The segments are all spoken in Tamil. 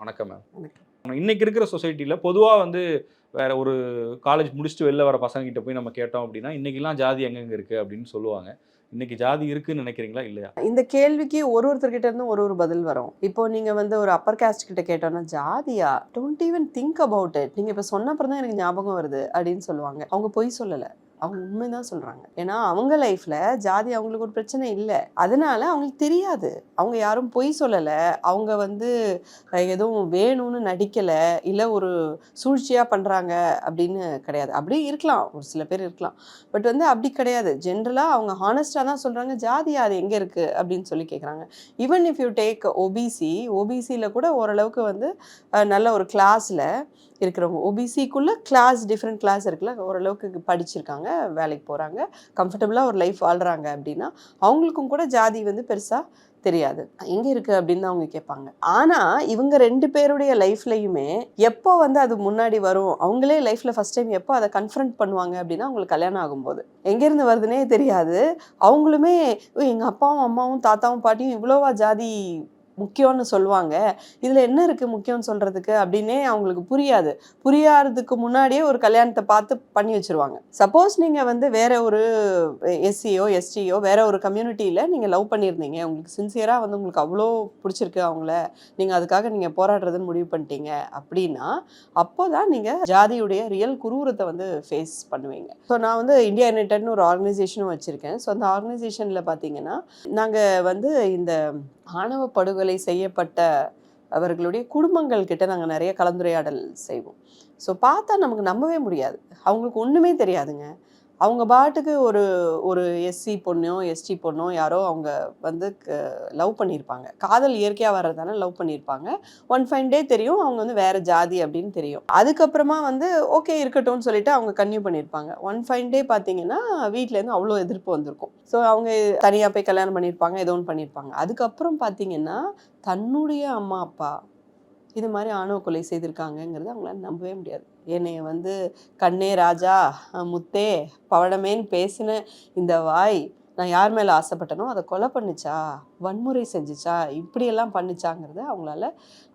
வணக்கம் மேம். வணக்கம். இன்னைக்கு இருக்கிற சொசைட்டில பொதுவா வந்து வேற ஒரு காலேஜ் முடிச்சுட்டு வெளில வர பசங்க கிட்ட போய் நம்ம கேட்டோம் அப்படின்னா, இன்னைக்கெல்லாம் ஜாதி எங்கெங்க இருக்கு அப்படின்னு சொல்லுவாங்க. இன்னைக்கு ஜாதி இருக்குன்னு நினைக்கிறீங்களா? இல்லையா? இந்த கேள்விக்கு ஒருத்தர்கிட்ட இருந்தும் ஒரு பதில் வரும். இப்போ நீங்க வந்து ஒரு அப்பர் காஸ்ட் கிட்ட கேட்டோம்னா, "ஜாதியா? Don't even think about it. நீங்க இப்ப சொன்ன அப்புறம் தான் எனக்கு ஞாபகம் வருது" அப்படின்னு சொல்லுவாங்க. அவங்க பொய் சொல்லல. அவங்க உண்மைதான் சொல்றாங்க. ஏன்னா அவங்க லைஃப்ல ஜாதி அவங்களுக்கு ஒரு பிரச்சனை இல்ல. அதனால அவங்களுக்கு தெரியாது. அவங்க யாரும் பொய் சொல்லல. அவங்க வந்து எதுவும் வேணும்னு நடிக்கல. இல்ல ஒரு சூழ்ச்சியா பண்றாங்க அப்படின்னு கிடையாது. அப்படி இருக்கலாம். ஒரு சில பேர் இருக்கலாம். பட் வந்து அப்படி கிடையாது. ஜென்ரலா அவங்க ஹானஸ்ட்டா தான் சொல்றாங்க. ஜாதியா அது எங்க இருக்கு அப்படின்னு சொல்லி கேட்குறாங்க. Even if you take OBC, ஓபிசியில கூட ஓரளவுக்கு வந்து நல்ல ஒரு கிளாஸ்ல இருக்கிறவங்க. ஓபிசிக்குள்ள கிளாஸ் டிஃப்ரெண்ட் கிளாஸ் இருக்குல்ல. ஓரளவுக்கு படிச்சிருக்காங்க, வேலைக்கு போறாங்க, கம்ஃபர்டபுளா ஒரு லைஃப் வாழ்றாங்க அப்படின்னா, அவங்களுக்கும் கூட ஜாதி வந்து பெருசா தெரியாது. எங்க இருக்கு அப்படின்னு தான் அவங்க கேட்பாங்க. ஆனா இவங்க 2 பேருடைய லைஃப்லயுமே எப்போ வந்து அது முன்னாடி வரும், அவங்களே லைஃப்ல ஃபர்ஸ்ட் டைம் எப்போ அதை கன்ஃபரண்ட் பண்ணுவாங்க அப்படின்னா, அவங்களுக்கு கல்யாணம் ஆகும்போது. எங்கேருந்து வருதுன்னே தெரியாது. அவங்களுமே எங்க அப்பாவும் அம்மாவும் தாத்தாவும் பாட்டியும் இவ்வளோவா ஜாதி முக்கியம்னு சொல்லுவாங்க. இதுல என்ன இருக்கு முக்கியம்னு சொல்றதுக்கு அப்படின்னே அவங்களுக்கு புரியாது. புரியாததுக்கு முன்னாடியே ஒரு கல்யாணத்தை பார்த்து பண்ணி வச்சிருவாங்க. சப்போஸ் நீங்க வந்து வேற ஒரு எஸ்சியோ எஸ்டியோ வேற ஒரு கம்யூனிட்டியில நீங்க லவ் பண்ணியிருந்தீங்க, உங்களுக்கு சின்சியரா வந்து உங்களுக்கு அவ்வளோ பிடிச்சிருக்கு அவங்கள, நீங்க அதுக்காக நீங்க போராடுறதுன்னு முடிவு பண்ணிட்டீங்க அப்படின்னா, அப்போதான் நீங்க ஜாதியுடைய ரியல் குரூரத்தை வந்து ஃபேஸ் பண்ணுவீங்க. ஸோ நான் வந்து இந்தியா யுனைடெட்னு ஒரு ஆர்கனைசேஷனும் வச்சிருக்கேன். ஸோ அந்த ஆர்கனைசேஷன்ல பார்த்தீங்கன்னா, நாங்க வந்து இந்த ஆணவ படுகொலை செய்யப்பட்ட அவர்களுடைய குடும்பங்கள் கிட்ட நாங்கள் நிறைய கலந்துரையாடல் செய்வோம். ஸோ பார்த்தா நமக்கு நம்பவே முடியாது. அவங்களுக்கு ஒன்றுமே தெரியாதுங்க. அவங்க பாட்டுக்கு ஒரு ஒரு எஸ்சி பொண்ணோ எஸ்டி பொண்ணோ யாரோ அவங்க வந்து லவ் பண்ணியிருப்பாங்க. காதல் இயற்கையாக வர்றதான லவ் பண்ணியிருப்பாங்க. ஒன் ஃபைன் டே தெரியும் அவங்க வந்து வேற ஜாதி அப்படின்னு தெரியும். அதுக்கப்புறமா வந்து ஓகே இருக்கட்டும்னு சொல்லிட்டு அவங்க கன்டினியூ பண்ணியிருப்பாங்க. ஒன் ஃபைன் டே பார்த்தீங்கன்னா வீட்டிலேருந்து அவ்வளோ எதிர்ப்பு வந்திருக்கும். ஸோ அவங்க தனியாக போய் கல்யாணம் பண்ணியிருப்பாங்க, ஏதோ ஒன்று பண்ணியிருப்பாங்க. அதுக்கப்புறம் பார்த்தீங்கன்னா தன்னுடைய அம்மா அப்பா இது மாதிரி ஆணவ கொலை செய்திருக்காங்கங்கிறது அவங்களால நம்பவே முடியாது. என்னைய வந்து கண்ணே ராஜா, முத்தே, பவளமேன்னு பேசின இந்த வாய், நான் யார் மேலே ஆசைப்பட்டனோ அதை கொலை பண்ணுச்சா, வன்முறை செஞ்சுச்சா, இப்படியெல்லாம் பண்ணுச்சாங்கிறத அவங்களால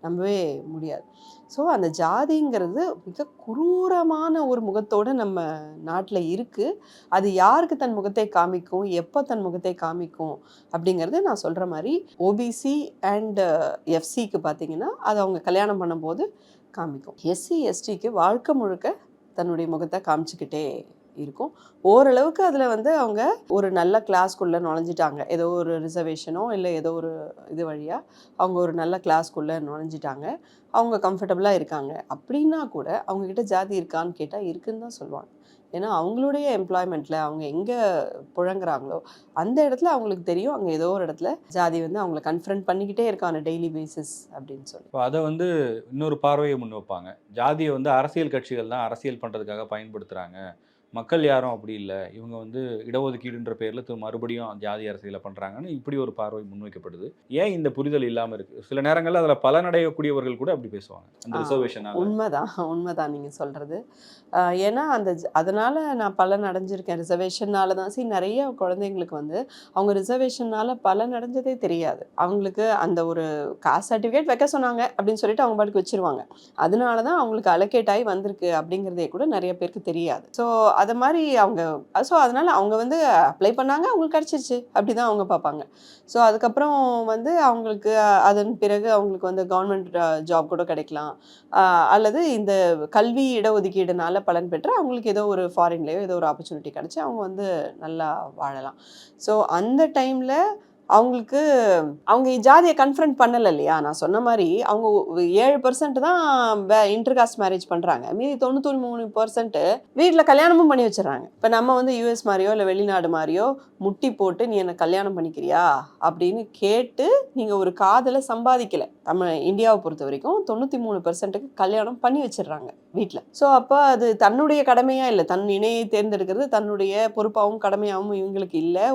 நம்பவே முடியாது. ஸோ அந்த ஜாதிங்கிறது மிக குரூரமான ஒரு முகத்தோடு நம்ம நாட்டில் இருக்குது. அது யாருக்கு தன் முகத்தை காமிக்கும், எப்போ தன் முகத்தை காமிக்கும் அப்படிங்கிறது நான் சொல்கிற மாதிரி ஓபிசி அண்ட் எஃப்சிக்கு பார்த்தீங்கன்னா அது அவங்க கல்யாணம் பண்ணும்போது காமிக்கும். எஸ்சி எஸ்டிக்கு வாழ்க்கை முழுக்க தன்னுடைய முகத்தை காமிச்சிக்கிட்டே இருக்கும். ஓரளவுக்கு அதில் வந்து அவங்க ஒரு நல்ல கிளாஸ்க்குள்ளே நுழைஞ்சிட்டாங்க. ஏதோ ஒரு ரிசர்வேஷனோ இல்லை ஏதோ ஒரு இது வழியாக அவங்க ஒரு நல்ல கிளாஸ்க்குள்ளே நுழைஞ்சிட்டாங்க. அவங்க கம்ஃபர்டபுளாக இருக்காங்க. அப்படின்னா கூட அவங்கக்கிட்ட ஜாதி இருக்கான்னு கேட்டால் இருக்குன்னு தான் சொல்லுவாங்க. ஏன்னா அவங்களுடைய எம்ப்ளாய்மெண்ட்டில் அவங்க எங்கே புழங்குறாங்களோ அந்த இடத்துல அவங்களுக்கு தெரியும் அங்கே ஏதோ ஒரு இடத்துல ஜாதி வந்து அவங்கள கன்ஃபரண்ட் பண்ணிக்கிட்டே இருக்கான டெய்லி பேசிஸ் அப்படின்னு சொல்லி. இப்போ அதை வந்து இன்னொரு பார்வையை முன் வைப்பாங்க. ஜாதியை வந்து அரசியல் கட்சிகள் தான் அரசியல் பண்ணுறதுக்காக பயன்படுத்துகிறாங்க. மக்கள் யாரும் அப்படி இல்ல. இவங்க வந்து இடஒதுக்கீடுன்ற பேர்ல மறுபடியும் ஜாதி அரசியல பண்றாங்கன்னு இப்படி ஒரு பார்வை முன்வைக்கப்படுது. ஏன் இந்த புரிதல் இல்லாம இருக்கு? சில நேரங்கள்ல அதுல பலனடையக்கூடியவர்கள் கூட அப்படி பேசுவாங்க. அந்த ரிசர்வேஷனால. உண்மைதான் நீங்க சொல்றது. ஏன்னா அதனால நான் பலன் அடைஞ்சிருக்கேன். ரிசர்வேஷனால தான் நிறைய குழந்தைங்களுக்கு வந்து அவங்க ரிசர்வேஷனால பலன் அடைஞ்சதே தெரியாது. அவங்களுக்கு அந்த ஒரு காஸ்ட் சர்டிஃபிகேட் வைக்க சொன்னாங்க அப்படின்னு சொல்லிட்டு அவங்க பாட்டுக்கு வச்சிருவாங்க. அதனால தான் அவங்களுக்கு அலோகேட் ஆகி வந்திருக்கு அப்படிங்கிறதே கூட நிறைய பேருக்கு தெரியாது. ஸோ அது மாதிரி அவங்க அதனால அவங்க வந்து அப்ளை பண்ணாங்க, அவங்களுக்கு கிடச்சிருச்சு அப்படிதான் அவங்க பார்ப்பாங்க. ஸோ அதுக்கப்புறம் வந்து அவங்களுக்கு அதன் பிறகு அவங்களுக்கு வந்து கவர்மெண்ட் ஜாப் கூட கிடைக்கலாம். அல்லது இந்த கல்வி இடஒதுக்கீடுனால பலன் பெற்று அவங்களுக்கு ஏதோ ஒரு ஃபாரின்லேயோ ஏதோ ஒரு ஆப்பர்ச்சுனிட்டி கிடச்சி அவங்க வந்து நல்லா வாழலாம். ஸோ அந்த டைமில் அவங்களுக்கு அவங்க ஜாதியை கன்ஃபரண்ட் பண்ணலை இல்லையா? நான் சொன்ன மாதிரி அவங்க 7% தான் இன்டர்காஸ்ட் மேரேஜ் பண்ணுறாங்க. மீதி 93% வீட்டில் கல்யாணமும் பண்ணி வச்சிடறாங்க. இப்போ நம்ம வந்து யூஎஸ் மாதிரியோ இல்லை வெளிநாடு மாதிரியோ முட்டி போட்டு நீ என்னை கல்யாணம் பண்ணிக்கிறியா அப்படின்னு கேட்டு நீங்கள் ஒரு காதலை சம்பாதிக்கலை. இந்தியாவை பொறுத்த வரைக்கும் 93%க்கு கல்யாணம் பண்ணி வச்சிடுறாங்க வீட்டில். ஸோ அப்போ அது தன்னுடைய கடமையாக இல்லை, தன் இணையை தேர்ந்தெடுக்கிறது தன்னுடைய பொறுப்பாகவும் கடமையாகவும் இவங்களுக்கு இல்லை.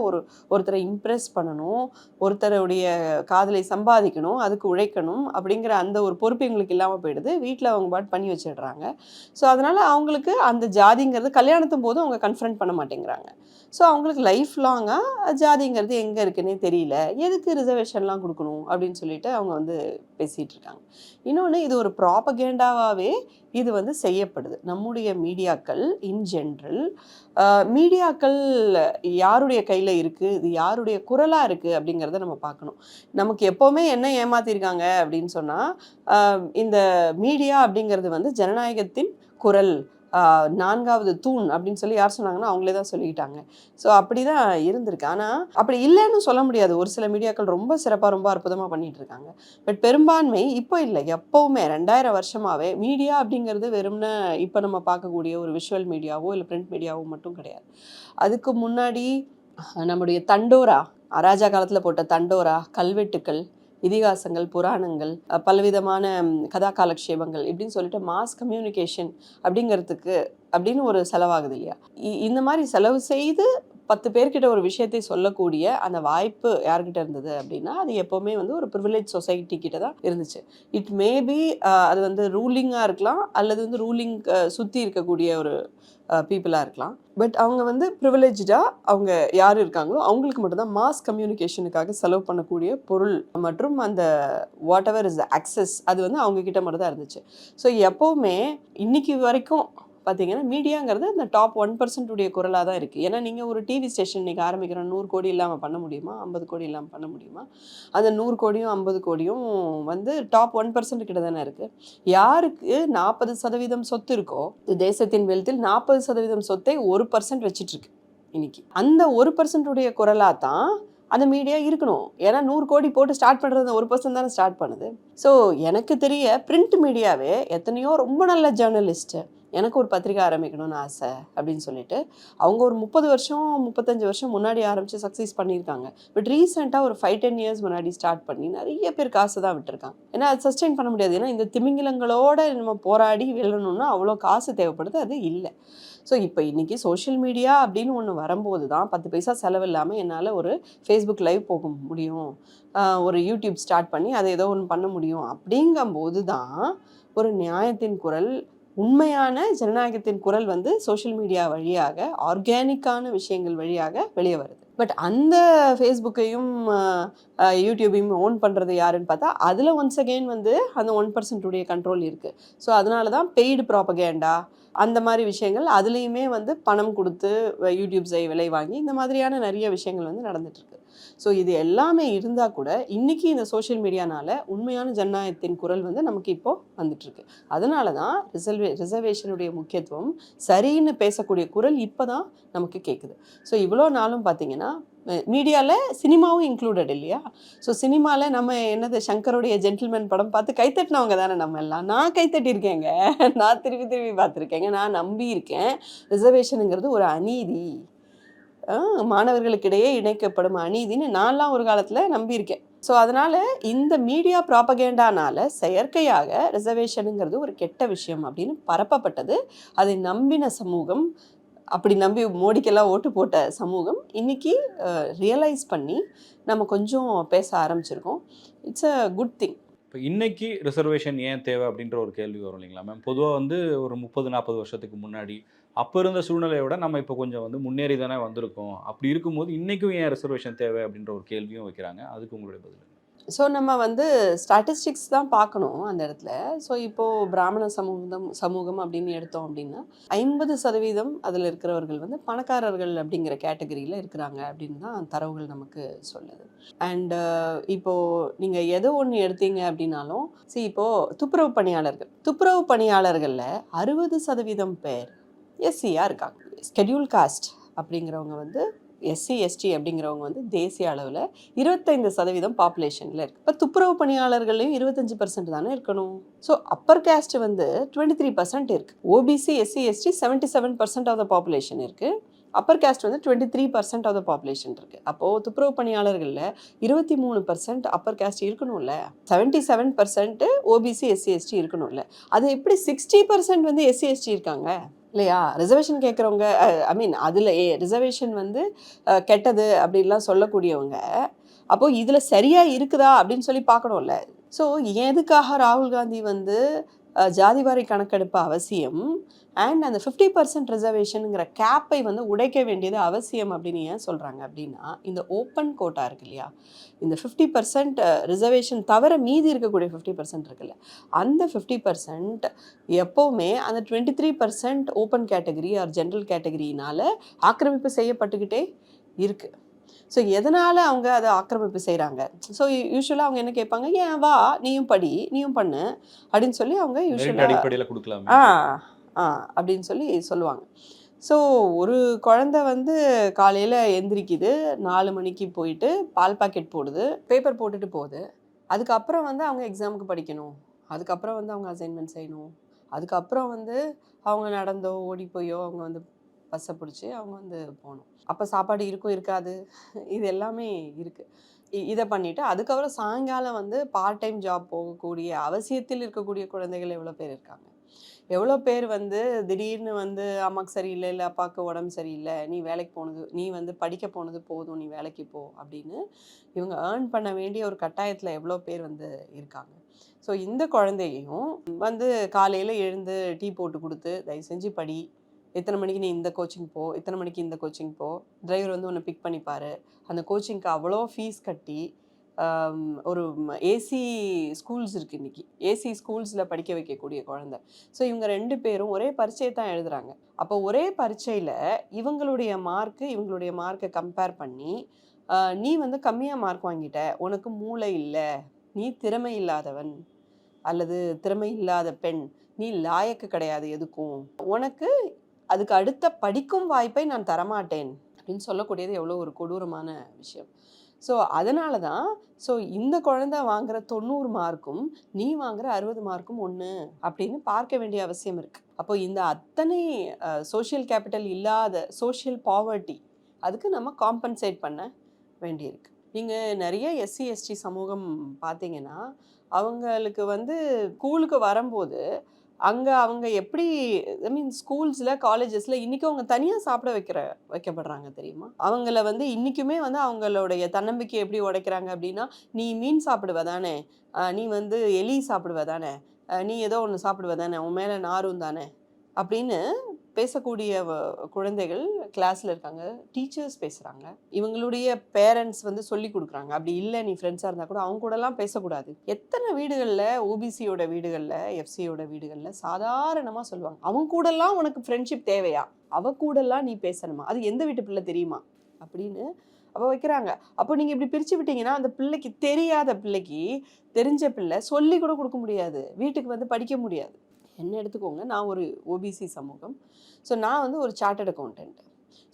ஒருத்தரை இம்ப்ரெஸ் பண்ணணும், ஒருத்தருடைய காதலை சம்பாதிக்கணும், அதுக்கு உழைக்கணும் அப்படிங்கிற அந்த ஒரு பொறுப்பு எங்களுக்கு இல்லாமல் போயிடுது. வீட்டில் அவங்க பாட்டு பண்ணி வச்சிடுறாங்க. ஸோ அதனால் அவங்களுக்கு அந்த ஜாதிங்கிறது கல்யாணத்தும் போது அவங்க கன்ஃபரண்ட் பண்ண மாட்டேங்கிறாங்க. ஸோ அவங்களுக்கு லைஃப் லாங்காக ஜாதிங்கிறது எங்கே இருக்குன்னே தெரியல, எதுக்கு ரிசர்வேஷன்லாம் கொடுக்கணும் அப்படின்னு சொல்லிட்டு அவங்க வந்து பேசிகிட்டு இருக்காங்க. இன்னொன்று, இது ஒரு ப்ராபகேண்டாவாகவே இது வந்து செய்யப்படுது. நம்முடைய மீடியாக்கள் இன் ஜென்ரல், மீடியாக்கள் யாருடைய கையில் இருக்குது, இது யாருடைய குரலாக இருக்குது அப்படிங்கிறத நம்ம பார்க்கணும். நமக்கு எப்போவுமே என்ன ஏமாத்திருக்காங்க அப்படின்னு சொன்னால், இந்த மீடியா அப்படிங்கிறது வந்து ஜனநாயகத்தின் குரல், நான்காவது தூண் அப்படின்னு சொல்லி யார் சொன்னாங்கன்னா அவங்களே தான் சொல்லிக்கிட்டாங்க. ஸோ அப்படி தான் இருந்திருக்கு. ஆனால் அப்படி இல்லைன்னு சொல்ல முடியாது. ஒரு சில மீடியாக்கள் ரொம்ப சிறப்பாக ரொம்ப அற்புதமாக பண்ணிகிட்டு இருக்காங்க. பட் பெரும்பான்மை இப்போ இல்லை, எப்போவுமே 2000 வருஷமாகவே மீடியா அப்படிங்கிறது வெறும்னு இப்போ நம்ம பார்க்கக்கூடிய ஒரு விஷுவல் மீடியாவோ இல்லை பிரிண்ட் மீடியாவோ மட்டும் கிடையாது. அதுக்கு முன்னாடி நம்முடைய தண்டோரா, ராஜா காலத்தில் போட்ட தண்டோரா, கல்வெட்டுக்கள், இதிகாசங்கள், புராணங்கள், பலவிதமான கதா காலக்ஷேபங்கள் இப்படின்னு சொல்லிட்டு மாஸ் கம்யூனிகேஷன் அப்படிங்கிறதுக்கு அப்படின்னு ஒரு செலவாகுது இல்லையா? இந்த மாதிரி செலவு செய்து 10 பேர்கிட்ட ஒரு விஷயத்தை சொல்லக்கூடிய அந்த வாய்ப்பு யார்கிட்ட இருந்தது அப்படின்னா, அது எப்போவுமே வந்து ஒரு ப்ரிவிலேஜ் சொசைட்டி கிட்ட தான் இருந்துச்சு. இட் மேபி அது வந்து ரூலிங்காக இருக்கலாம், அல்லது வந்து ரூலிங் சுற்றி இருக்கக்கூடிய ஒரு பீப்புளாக இருக்கலாம். பட் அவங்க வந்து ப்ரிவிலேஜாக அவங்க யார் இருக்காங்களோ அவங்களுக்கு மட்டும்தான் மாஸ் கம்யூனிகேஷனுக்காக செலவு பண்ணக்கூடிய பொருள் மற்றும் அந்த வாட் எவர் இஸ் அக்சஸ் அது வந்து அவங்கக்கிட்ட மட்டும் தான் இருந்துச்சு. ஸோ எப்போவுமே இன்னைக்கு வரைக்கும் பார்த்தீங்கன்னா மீடியாங்கிறது அந்த டாப் 1% உடைய குரலாக தான் இருக்குது. ஏன்னா நீங்கள் ஒரு டிவி ஸ்டேஷன் இன்றைக்கி ஆரம்பிக்கிறோம், 100 கோடி இல்லாமல் பண்ண முடியுமா? 50 கோடி இல்லாமல் பண்ண முடியுமா? அந்த 100 கோடியும் 50 கோடியும் வந்து டாப் 1% கிட்ட தானே இருக்குது. யாருக்கு 40% சொத்து இருக்கோ, தேசத்தின் வெல்த்தில் 40% சொத்தை 1% வச்சிட்ருக்கு இன்னைக்கு. அந்த 1% உடைய குரலாக தான் அந்த மீடியா இருக்கணும். ஏன்னா 100 கோடி போட்டு ஸ்டார்ட் பண்ணுறது 1% தானே ஸ்டார்ட் பண்ணுது. ஸோ எனக்கு தெரிய பிரிண்ட் மீடியாவே எத்தனையோ ரொம்ப நல்ல ஜேர்னலிஸ்ட்டு, எனக்கு ஒரு பத்திரிக்கை ஆரம்பிக்கணும்னு ஆசை அப்படின்னு சொல்லிட்டு அவங்க ஒரு 30 வருஷம் 35 வருஷம் முன்னாடி ஆரம்பித்து சக்ஸஸ் பண்ணியிருக்காங்க. பட் ரீசெண்டாக ஒரு 5-10 இயர்ஸ் முன்னாடி ஸ்டார்ட் பண்ணி நிறைய பேர் காசு தான் விட்டுருக்காங்க. ஏன்னா அது சஸ்டெயின் பண்ண முடியாது. ஏன்னா இந்த திமிங்கிலங்களோட நம்ம போராடி வெல்லணும்னா அவ்வளோ காசு தேவைப்படுது, அது இல்லை. ஸோ இப்போ இன்றைக்கி சோஷியல் மீடியா அப்படின்னு ஒன்று வரும்போது தான் 10 பைசா செலவு இல்லாமல் என்னால் ஒரு ஃபேஸ்புக் லைவ் போக முடியும், ஒரு யூடியூப் ஸ்டார்ட் பண்ணி அதை ஏதோ ஒன்று பண்ண முடியும். அப்படிங்கும்போது தான் ஒரு நியாயத்தின் குரல், உண்மையான ஜனநாயகத்தின் குரல் வந்து சோஷியல் மீடியா வழியாக, ஆர்கானிக்கான விஷயங்கள் வழியாக வெளியே வருது. பட் அந்த ஃபேஸ்புக்கையும் யூடியூபையும் ஓன் பண்ணுறது யாருன்னு பார்த்தா அதில் ஒன்ஸ் அகெயின் வந்து அந்த 1% உடைய கண்ட்ரோல் இருக்குது. ஸோ அதனால தான் பெய்டு ப்ராபகேண்டா அந்த மாதிரி விஷயங்கள் அதுலேயுமே வந்து பணம் கொடுத்து யூடியூப்ஸை விலை வாங்கி இந்த மாதிரியான நிறைய விஷயங்கள் வந்து நடந்துட்டுருக்கு. ஸோ இது எல்லாமே இருந்தால் கூட இன்றைக்கி இந்த சோஷியல் மீடியானால் உண்மையான ஜனநாயகத்தின் குரல் வந்து நமக்கு இப்போது வந்துட்டுருக்கு. அதனால தான் ரிசர்வேஷனுடைய முக்கியத்துவம் சரின்னு பேசக்கூடிய குரல் இப்போ தான் நமக்கு கேட்குது. ஸோ இவ்வளோ நாளும் பார்த்திங்கன்னா மீடியாவில் சினிமாவும் இன்க்ளூடட் இல்லையா? ஸோ சினிமாவில் நம்ம என்னது சங்கருடைய ஜென்டில்மேன் படம் பார்த்து கைத்தட்டினவங்க தானே நம்ம எல்லாம். நான் கைத்தட்டியிருக்கேங்க, நான் திருப்பி திருப்பி பார்த்துருக்கேங்க, நான் நம்பியிருக்கேன். ரிசர்வேஷனுங்கிறது ஒரு அநீதி, மாணவர்களுக்கிடையே இணைக்கப்படும் அநீதின்னு நான்லாம் ஒரு காலத்தில் நம்பியிருக்கேன். ஸோ அதனால் இந்த மீடியா ப்ராபகேண்டானால் செயற்கையாக ரிசர்வேஷனுங்கிறது ஒரு கெட்ட விஷயம் அப்படின்னு பரப்பப்பட்டது. அதை நம்பின சமூகம், அப்படி நம்பி மோடிக்கெல்லாம் ஓட்டு போட்ட சமூகம் இன்றைக்கி ரியலைஸ் பண்ணி நம்ம கொஞ்சம் பேச ஆரம்பிச்சிருக்கோம். It's a good thing. இப்போ இன்றைக்கி ரிசர்வேஷன் ஏன் தேவை அப்படின்ற ஒரு கேள்வி வரும் இல்லைங்களா மேம்? பொதுவாக வந்து ஒரு 30-40 வருஷத்துக்கு முன்னாடி அப்போ இருந்த சூழ்நிலையை விட நம்ம இப்போ கொஞ்சம் வந்து முன்னேறி தானே வந்திருக்கோம். அப்படி இருக்கும்போது இன்றைக்கும் ஏன் ரிசர்வேஷன் தேவை அப்படின்ற ஒரு கேள்வியும் வைக்கிறாங்க. அதுக்கு உங்களுடைய பதில்? ஸோ நம்ம வந்து ஸ்டாட்டிஸ்டிக்ஸ் தான் பார்க்கணும் அந்த இடத்துல. ஸோ இப்போது பிராமண சமூகம் அப்படின்னு எடுத்தோம் அப்படின்னா 50% அதில் இருக்கிறவர்கள் வந்து பணக்காரர்கள் அப்படிங்கிற கேட்டகரியில் இருக்கிறாங்க அப்படின்னு தான் தரவுகள் நமக்கு சொல்லுது. அண்டு இப்போது நீங்கள் எதோ ஒன்று எடுத்தீங்க அப்படின்னாலும் இப்போது துப்புரவு பணியாளர்களில் 60% பேர் எஸ்சியாக இருக்காங்க. ஸ்கெடியூல் காஸ்ட் அப்படிங்கிறவங்க வந்து எஸ்சி எஸ்டி அப்படிங்கிறவங்க வந்து தேசிய அளவில் 25% பாப்புலேஷனில் இருக்குது. இப்போ துப்புரவு பணியாளர்களையும் 25% தானே இருக்கணும். ஸோ அப்பர் கேஸ்ட் வந்து 23% இருக்குது. OBC SC ST 77% of the population இருக்குது. அப்பர் கேஸ்ட் வந்து 23% ஆஃப் த பாப்புலேஷன் இருக்குது. அப்போது துப்புரவு பணியாளர்களில் 23% அப்பர் கேஸ்ட் இருக்கணும்ல, 77% ஓபிசி எஸ்சி எஸ்டி இருக்கணும்ல. அது எப்படி 60% வந்து எஸ்சி எஸ்டி இருக்காங்க இல்லையா? ரிசர்வேஷன் கேட்குறவங்க, ஐ மீன் அதில் ரிசர்வேஷன் வந்து கெட்டது அப்படின்லாம் சொல்லக்கூடியவங்க, அப்போது இதில் சரியாக இருக்குதா அப்படின்னு சொல்லி பார்க்கணும்ல. ஸோ எதுக்காக ராகுல் காந்தி வந்து ஜாதிவாரி கணக்கெடுப்பு அவசியம் அண்ட் அந்த 50% ரிசர்வேஷனுங்கிற கேப்பை வந்து உடைக்க வேண்டியது அவசியம் அப்படின்னு ஏன் சொல்கிறாங்க அப்படின்னா, இந்த ஓப்பன் கோட்டா இருக்கு இல்லையா, இந்த 50% ரிசர்வேஷன் தவிர மீதி இருக்கக்கூடிய 50% இருக்குல்ல, அந்த 50% எப்போவுமே அந்த 23% ஓப்பன் கேட்டகரி ஆர் ஜென்ரல் கேட்டகரியினால் ஆக்கிரமிப்பு செய்யப்பட்டுக்கிட்டே இருக்குது. ஸோ எதனால் அவங்க அதை ஆக்கிரமிப்பு செய்கிறாங்க? ஸோ யூஸ்வலாக அவங்க என்ன கேட்பாங்க, ஏன் வா நீயும் படி நீயும் பண்ணு அப்படின்னு சொல்லி அவங்க மெரிட் யூஸ்வலாக அடிப்படையில் கொடுக்கலாமே. அப்படின்னு சொல்லி சொல்லுவாங்க. ஸோ ஒரு குழந்தை வந்து காலையில் எந்திரிக்குது, 4 மணிக்கு போயிட்டு பால் பாக்கெட் போடுது, பேப்பர் போட்டுட்டு போகுது. அதுக்கப்புறம் வந்து அவங்க எக்ஸாமுக்கு படிக்கணும், அதுக்கப்புறம் வந்து அவங்க அசைன்மெண்ட் செய்யணும், அதுக்கப்புறம் வந்து அவங்க நடந்தோ ஓடி போயோ அவங்க வந்து பஸ்ஸை பிடிச்சி அவங்க வந்து போகணும். அப்போ சாப்பாடு இருக்கும் இருக்காது, இது எல்லாமே இருக்குது. இதை பண்ணிவிட்டு அதுக்கப்புறம் சாயங்காலம் வந்து பார்ட் டைம் ஜாப் போகக்கூடிய அவசியத்தில் இருக்கக்கூடிய குழந்தைகள் எவ்வளோ பேர் இருக்காங்க. எவ்வளோ பேர் வந்து திடீர்னு வந்து அம்மாவுக்கு சரியில்லை, இல்லை அப்பாவுக்கு உடம்பு சரியில்லை, நீ வேலைக்கு போனது, நீ வந்து படிக்க போனது போதும், நீ வேலைக்கு போ அப்படின்னு இவங்க ஏர்ன் பண்ண வேண்டிய ஒரு கட்டாயத்தில் எவ்வளோ பேர் வந்து இருக்காங்க. ஸோ இந்த குழந்தையும் வந்து காலையில் எழுந்து டீ போட்டு கொடுத்து தயவு செஞ்சு படி, எத்தனை மணிக்கு நீ இந்த கோச்சிங் போ, இத்தனை மணிக்கு இந்த கோச்சிங் போ, டிரைவர் வந்து உன்னை பிக் பண்ணிப்பார், அந்த கோச்சிங்க்கு அவ்வளோ ஃபீஸ் கட்டி ஒரு ஏசி ஸ்கூல்ஸ் இருக்குது இன்றைக்கி, ஏசி ஸ்கூல்ஸில் படிக்க வைக்கக்கூடிய குழந்தை. ஸோ இவங்க 2 பேரும் ஒரே பரீட்சையை தான் எழுதுகிறாங்க. அப்போ ஒரே பரீட்சையில் இவங்களுடைய மார்க்கை கம்பேர் பண்ணி நீ வந்து கம்மியாக மார்க் வாங்கிட்ட, உனக்கு மூளை இல்லை, நீ திறமை இல்லாதவன் அல்லது திறமை இல்லாத பெண், நீ லாயக்கு கிடையாது எதுக்கும், உனக்கு அதுக்கு அடுத்த படிக்கும் வாய்ப்பை நான் தரமாட்டேன் அப்படின்னு சொல்லக்கூடியது எவ்வளோ ஒரு கொடூரமான விஷயம். ஸோ அதனால தான் இந்த குழந்தை வாங்குற 90 மார்க்கும் நீ வாங்குற 60 மார்க்கும் ஒன்று அப்படின்னு பார்க்க வேண்டிய அவசியம் இருக்குது. அப்போ இந்த அத்தனை சோஷியல் கேபிட்டல் இல்லாத சோஷியல் பாவர்ட்டி அதுக்கு நம்ம காம்பன்சேட் பண்ண வேண்டியிருக்கு. நீங்கள் நிறைய எஸ்சி எஸ்டி சமூகம் பார்த்தீங்கன்னா அவங்களுக்கு வந்து ஸ்கூலுக்கு வரும்போது அங்கே அவங்க எப்படி ஸ்கூல்ஸில் காலேஜஸில் இன்றைக்கும் அவங்க தனியாக சாப்பிட வைக்கப்படுறாங்க தெரியுமா? அவங்கள வந்து இன்றைக்குமே வந்து அவங்களுடைய தன்னம்பிக்கை எப்படி உடைக்கிறாங்க அப்படின்னா, நீ மீன் சாப்பிடுவ தானே, நீ வந்து எலி சாப்பிடுவ தானே, நீ ஏதோ ஒன்று சாப்பிடுவ தானே, உன் மேலே நாரும் தானே அப்படின்னு பேசக்கூடிய குழந்தைகள் கிளாஸில் இருக்காங்க. டீச்சர்ஸ் பேசுகிறாங்க, இவங்களுடைய பேரண்ட்ஸ் வந்து சொல்லி கொடுக்குறாங்க. அப்படி இல்லை நீ ஃப்ரெண்ட்ஸாக இருந்தால் கூட அவங்க கூடலாம் பேசக்கூடாது. எத்தனை வீடுகளில் ஓபிசியோட வீடுகளில் எஃப்சியோட வீடுகளில் சாதாரணமாக சொல்லுவாங்க, அவங்க கூடலாம் உனக்கு ஃப்ரெண்ட்ஷிப் தேவையா, அவ கூடலாம் நீ பேசணுமா, அது எந்த வீட்டு பிள்ளை தெரியுமா அப்படின்னு அப்போ வைக்கிறாங்க. அப்போ நீங்கள் இப்படி பிரித்து விட்டீங்கன்னா அந்த பிள்ளைக்கு, தெரியாத பிள்ளைக்கு தெரிஞ்ச பிள்ளை சொல்லி கூட கொடுக்க முடியாது, வீட்டுக்கு வந்து படிக்க முடியாது. என்ன எடுத்துக்கோங்க, நான் ஒரு ஓபிசி சமூகம். ஸோ நான் வந்து ஒரு சார்ட்டர்ட் அக்கௌண்டன்ட்.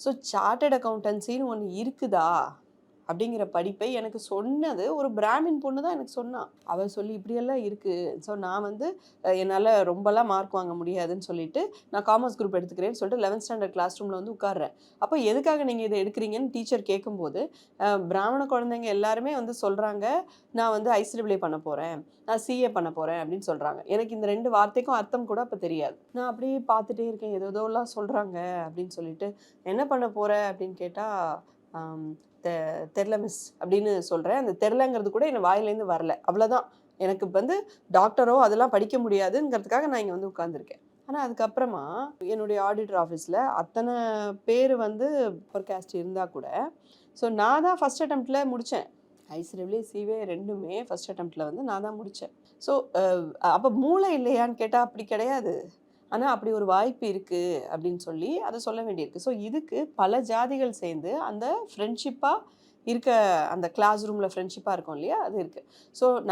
ஸோ சார்ட்டர்ட் அக்கௌண்டன்சின்னு ஒன்று இருக்குதா அப்படிங்கிற படிப்பை எனக்கு சொன்னது ஒரு பிராமின் பொண்ணு தான் எனக்கு சொன்னான். அவள் சொல்லி இப்படியெல்லாம் இருக்குது, ஸோ நான் வந்து என்னால் ரொம்பலாம் மார்க் வாங்க முடியாதுன்னு சொல்லிட்டு நான் காமர்ஸ் குரூப் எடுத்துக்கிறேன்னு சொல்லிட்டு 11th ஸ்டாண்டர்ட் கிளாஸ் ரூமில் வந்து உட்கார்றேன். அப்போ எதுக்காக நீங்கள் இதை எடுக்கிறீங்கன்னு டீச்சர் கேட்கும்போது பிராமண குழந்தைங்க எல்லாருமே வந்து சொல்கிறாங்க, நான் வந்து ஐசிடபிள்யூ பண்ண போகிறேன், நான் சிஏ பண்ண போகிறேன் அப்படின்னு சொல்கிறாங்க. எனக்கு இந்த 2 வார்த்தைக்கும் அர்த்தம் கூட அப்போ தெரியாது. நான் அப்படியே பார்த்துட்டே இருக்கேன், ஏதோலாம் சொல்கிறாங்க அப்படின்னு சொல்லிட்டு, என்ன பண்ண போகிற அப்படின்னு கேட்டால் தெரில மிஸ் அப்படின்னு சொல்கிறேன். அந்த தெரிலங்கிறது கூட என் வாயிலேருந்து வரல, அவ்வளோதான். எனக்கு வந்து டாக்டரோ அதெல்லாம் படிக்க முடியாதுங்கிறதுக்காக நான் இங்கே வந்து உட்காந்துருக்கேன். ஆனால் அதுக்கப்புறமா என்னுடைய ஆடிட்டர் ஆஃபீஸில் அத்தனை பேர் வந்து அப்பர் கேஸ்ட் இருந்தால் கூட நான் தான் ஃபஸ்ட் அட்டெம்ப்டில் முடித்தேன். ஐசிடபிள்யூ சிவே 2மே ஃபஸ்ட் அட்டெம்ப்டில் வந்து நான் தான் முடித்தேன். அப்போ மூளை இல்லையான்னு கேட்டால் அப்படி கிடையாது, ஆனால் அப்படி ஒரு வாய்ப்பு இருக்குது அப்படின்னு சொல்லி அதை சொல்ல வேண்டியிருக்கு. இதுக்கு பல ஜாதிகள் சேர்ந்து அந்த ஃப்ரெண்ட்ஷிப்பாக இருக்க, அந்த கிளாஸ் ரூமில் ஃப்ரெண்ட்ஷிப்பாக இருக்கும் இல்லையா, அது இருக்குது.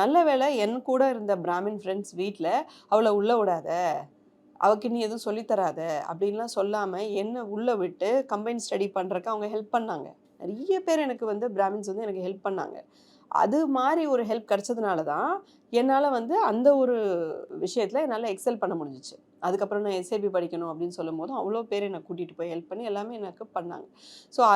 நல்ல வேளை என் கூட இருந்த பிராமின் ஃப்ரெண்ட்ஸ் வீட்டில் அவளை உள்ளே விடாத, அவளுக்கு நீ எதுவும் சொல்லித்தராத அப்படின்லாம் சொல்லாமல் என்னை உள்ளே விட்டு கம்பைன் ஸ்டடி பண்ணுறக்கு அவங்க ஹெல்ப் பண்ணாங்க. நிறைய பேர் எனக்கு வந்து பிராமின்ஸ் வந்து எனக்கு ஹெல்ப் பண்ணாங்க. அது மாதிரி ஒரு ஹெல்ப் கிடைச்சதுனால தான் என்னால் வந்து அந்த ஒரு விஷயத்தில் என்னால் எக்ஸல் பண்ண முடிஞ்சிச்சு. அதுக்கப்புறம் நான் எஸ்ஏபி படிக்கணும் அப்படின்னு சொல்லும் போதும் அவ்வளோ பேர் என்னை கூட்டிகிட்டு போய் ஹெல்ப் பண்ணி எல்லாமே எனக்கு பண்ணாங்க.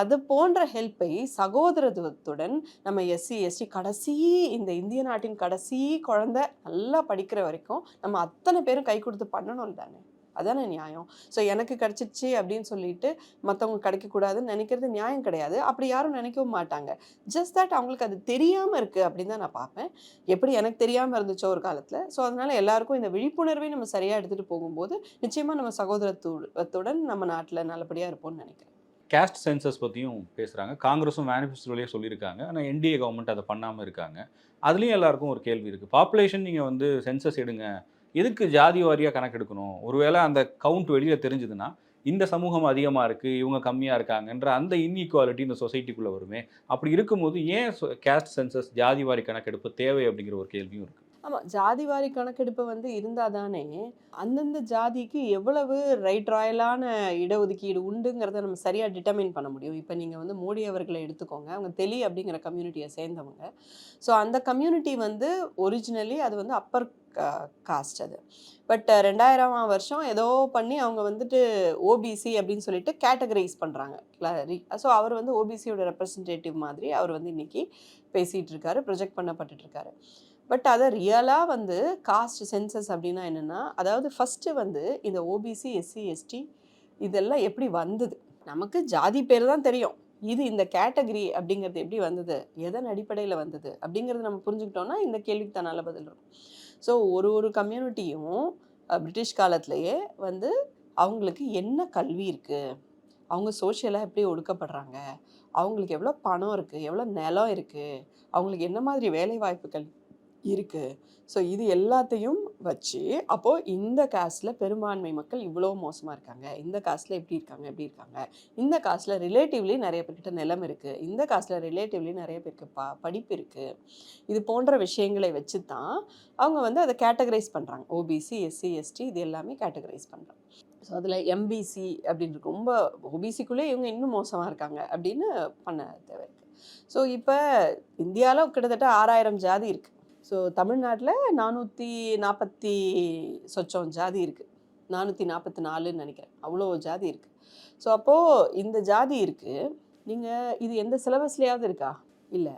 அது போன்ற ஹெல்ப்பை சகோதரத்துவத்துடன் நம்ம எஸ்சி எஸ்டி கடைசி, இந்த இந்திய நாட்டின் கடைசி குழந்தை நல்லா படிக்கிற வரைக்கும் நம்ம அத்தனை பேரும் கை கொடுத்து பண்ணணும் தானே. அதானே நியாயம். ஸோ எனக்கு கிடைச்சிருச்சு அப்படின்னு சொல்லிட்டு மற்றவங்க கிடைக்கக்கூடாதுன்னு நினைக்கிறது நியாயம் கிடையாது. அப்படி யாரும் நினைக்கவும் மாட்டாங்க. ஜஸ்ட் தட் அவங்களுக்கு அது தெரியாமல் இருக்குது அப்படின்னு தான் நான் பார்ப்பேன். எப்படி எனக்கு தெரியாமல் இருந்துச்சோ ஒரு காலத்தில். ஸோ அதனால எல்லாருக்கும் இந்த விழிப்புணர்வை நம்ம சரியாக எடுத்துகிட்டு போகும்போது நிச்சயமாக நம்ம சகோதரத்துவத்துடன் நம்ம நாட்டில் நல்லபடியாக இருப்போம்னு நினைக்கிறேன். கேஸ்ட் சென்சஸ் பற்றியும் பேசுகிறாங்க. காங்கிரஸும் மேனிஃபெஸ்டோலேயே சொல்லியிருக்காங்க. ஆனால் என்டிஏ கவர்மெண்ட் அதை பண்ணாமல் இருக்காங்க. அதுலேயும் எல்லாருக்கும் ஒரு கேள்வி இருக்குது. பாப்புலேஷன் நீங்கள் வந்து சென்சஸ் எடுங்க, எதுக்கு ஜாதி வாரியாக கணக்கெடுக்கணும்? ஒருவேளை அந்த கவுண்ட் வெளியில் தெரிஞ்சுதுன்னா இந்த சமூகம் அதிகமாக இருக்குது, இவங்க கம்மியாக இருக்காங்கன்ற அந்த இன்இக்வாலிட்டி இந்த சொசைட்டிக்குள்ளே வருமே. அப்படி இருக்கும்போது ஏன் கேஸ்ட் சென்சஸ் ஜாதி வாரி கணக்கெடுப்பு தேவை அப்படிங்கிற ஒரு கேள்வியும் இருக்குது. ஆமாம், ஜாதிவாரி கணக்கெடுப்பு வந்து இருந்தால் தானே அந்தந்த ஜாதிக்கு எவ்வளவு ரைட் ராயலான இடஒதுக்கீடு உண்டுங்கிறத நம்ம சரியாக டிட்டர்மைன் பண்ண முடியும். இப்போ நீங்கள் வந்து மோடி அவர்களை எடுத்துக்கோங்க, அவங்க தெலி அப்படிங்கிற கம்யூனிட்டியை சேர்ந்தவங்க. ஸோ அந்த கம்யூனிட்டி வந்து ஒரிஜினலி அது வந்து அப்பர் காஸ்ட் அது. பட் 2000ஆம் வருஷம் ஏதோ பண்ணி அவங்க வந்துட்டு ஓபிசி அப்படின்னு சொல்லிட்டு கேட்டகரைஸ் பண்ணுறாங்க. ஸோ அவர் வந்து ஓபிசியோட ரெப்ரசன்டேட்டிவ் மாதிரி அவர் வந்து இன்னைக்கு பேசிகிட்டு இருக்காரு, ப்ரொஜெக்ட் பண்ணப்பட்டுட்டு இருக்காரு. பட் அதை ரியலாக வந்து காஸ்ட் சென்சஸ் அப்படின்னா என்னென்னா, அதாவது ஃபஸ்ட்டு வந்து இந்த ஓபிசி, எஸ்சி, எஸ்டி இதெல்லாம் எப்படி வந்தது? நமக்கு ஜாதி பேர் தான் தெரியும். இது இந்த கேட்டகரி அப்படிங்கிறது எப்படி வந்தது, எதன் அடிப்படையில் வந்தது அப்படிங்கிறது நம்ம புரிஞ்சுக்கிட்டோம்னா இந்த கேள்விக்கு தான் நல்ல பதில் இருக்கும். ஸோ ஒரு கம்யூனிட்டியும் பிரிட்டிஷ் காலத்திலேயே வந்து அவங்களுக்கு என்ன கல்வி இருக்குது, அவங்க சோஷியலாக எப்படி ஒடுக்கப்படுறாங்க, அவங்களுக்கு எவ்வளோ பணம் இருக்குது, எவ்வளோ நிலம் இருக்குது, அவங்களுக்கு என்ன மாதிரி வேலை வாய்ப்புகள் இருக்குது. ஸோ இது எல்லாத்தையும் வச்சு அப்போது இந்த காஸ்ட்டில் பெரும்பான்மை மக்கள் இவ்வளோ மோசமாக இருக்காங்க, இந்த காஸ்ட்டில் எப்படி இருக்காங்க எப்படி இருக்காங்க, இந்த காஸ்ட்டில் ரிலேட்டிவ்லி நிறைய பேர்கிட்ட நிலம் இருக்குது, இந்த காஸ்ட்டில் ரிலேட்டிவ்லி நிறைய பேருக்கு படிப்பு இருக்குது. இது போன்ற விஷயங்களை வச்சு தான் அவங்க வந்து அதை கேட்டகரைஸ் பண்ணுறாங்க. ஓபிசி, எஸ்சி, எஸ்டி இது எல்லாமே கேட்டகரைஸ் பண்ணுறாங்க. ஸோ அதில் எம்பிசி அப்படின்னு ரொம்ப ஓபிசிக்குள்ளே இவங்க இன்னும் மோசமாக இருக்காங்க அப்படின்னு பண்ண தேவை இருக்குது. ஸோ இப்போ இந்தியாவில் கிட்டத்தட்ட 6000 ஜாதி இருக்குது. ஸோ தமிழ்நாட்டில் 440 சொச்சம் ஜாதி இருக்குது, 444ன்னு நினைக்கிறேன், அவ்வளோ ஜாதி இருக்குது. ஸோ அப்போது இந்த ஜாதி இருக்குது. நீங்கள் இது எந்த சிலபஸ்லையாவது இருக்கா? இல்லை.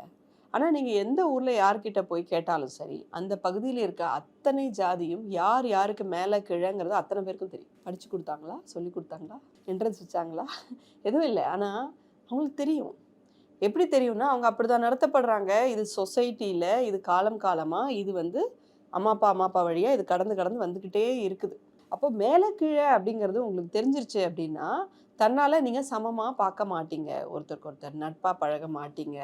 ஆனால் நீங்கள் எந்த ஊரில் யார்கிட்ட போய் கேட்டாலும் சரி, அந்த பகுதியில் இருக்க அத்தனை ஜாதியும் யார் யாருக்கு மேலே கீழேங்கிறது அத்தனை பேருக்கும் தெரியும். படித்து கொடுத்தாங்களா, சொல்லி கொடுத்தாங்களா, என்ட்ரன்ஸ் வச்சாங்களா, எதுவும் இல்லை. ஆனால் அவங்களுக்கு தெரியும். எப்படி தெரியும்னா அவங்க அப்படி தான் நடத்தப்படுறாங்க. இது சொசைட்டியில் இது காலம் காலமாக இது வந்து அம்மா அப்பா வழியாக இது கடந்து வந்துக்கிட்டே இருக்குது. அப்போ மேலே கீழே அப்படிங்கிறது உங்களுக்கு தெரிஞ்சிருச்சு அப்படின்னா தன்னால் நீங்கள் சமமாக பார்க்க மாட்டீங்க, ஒருத்தருக்கு ஒருத்தர் நட்பாக பழக மாட்டீங்க,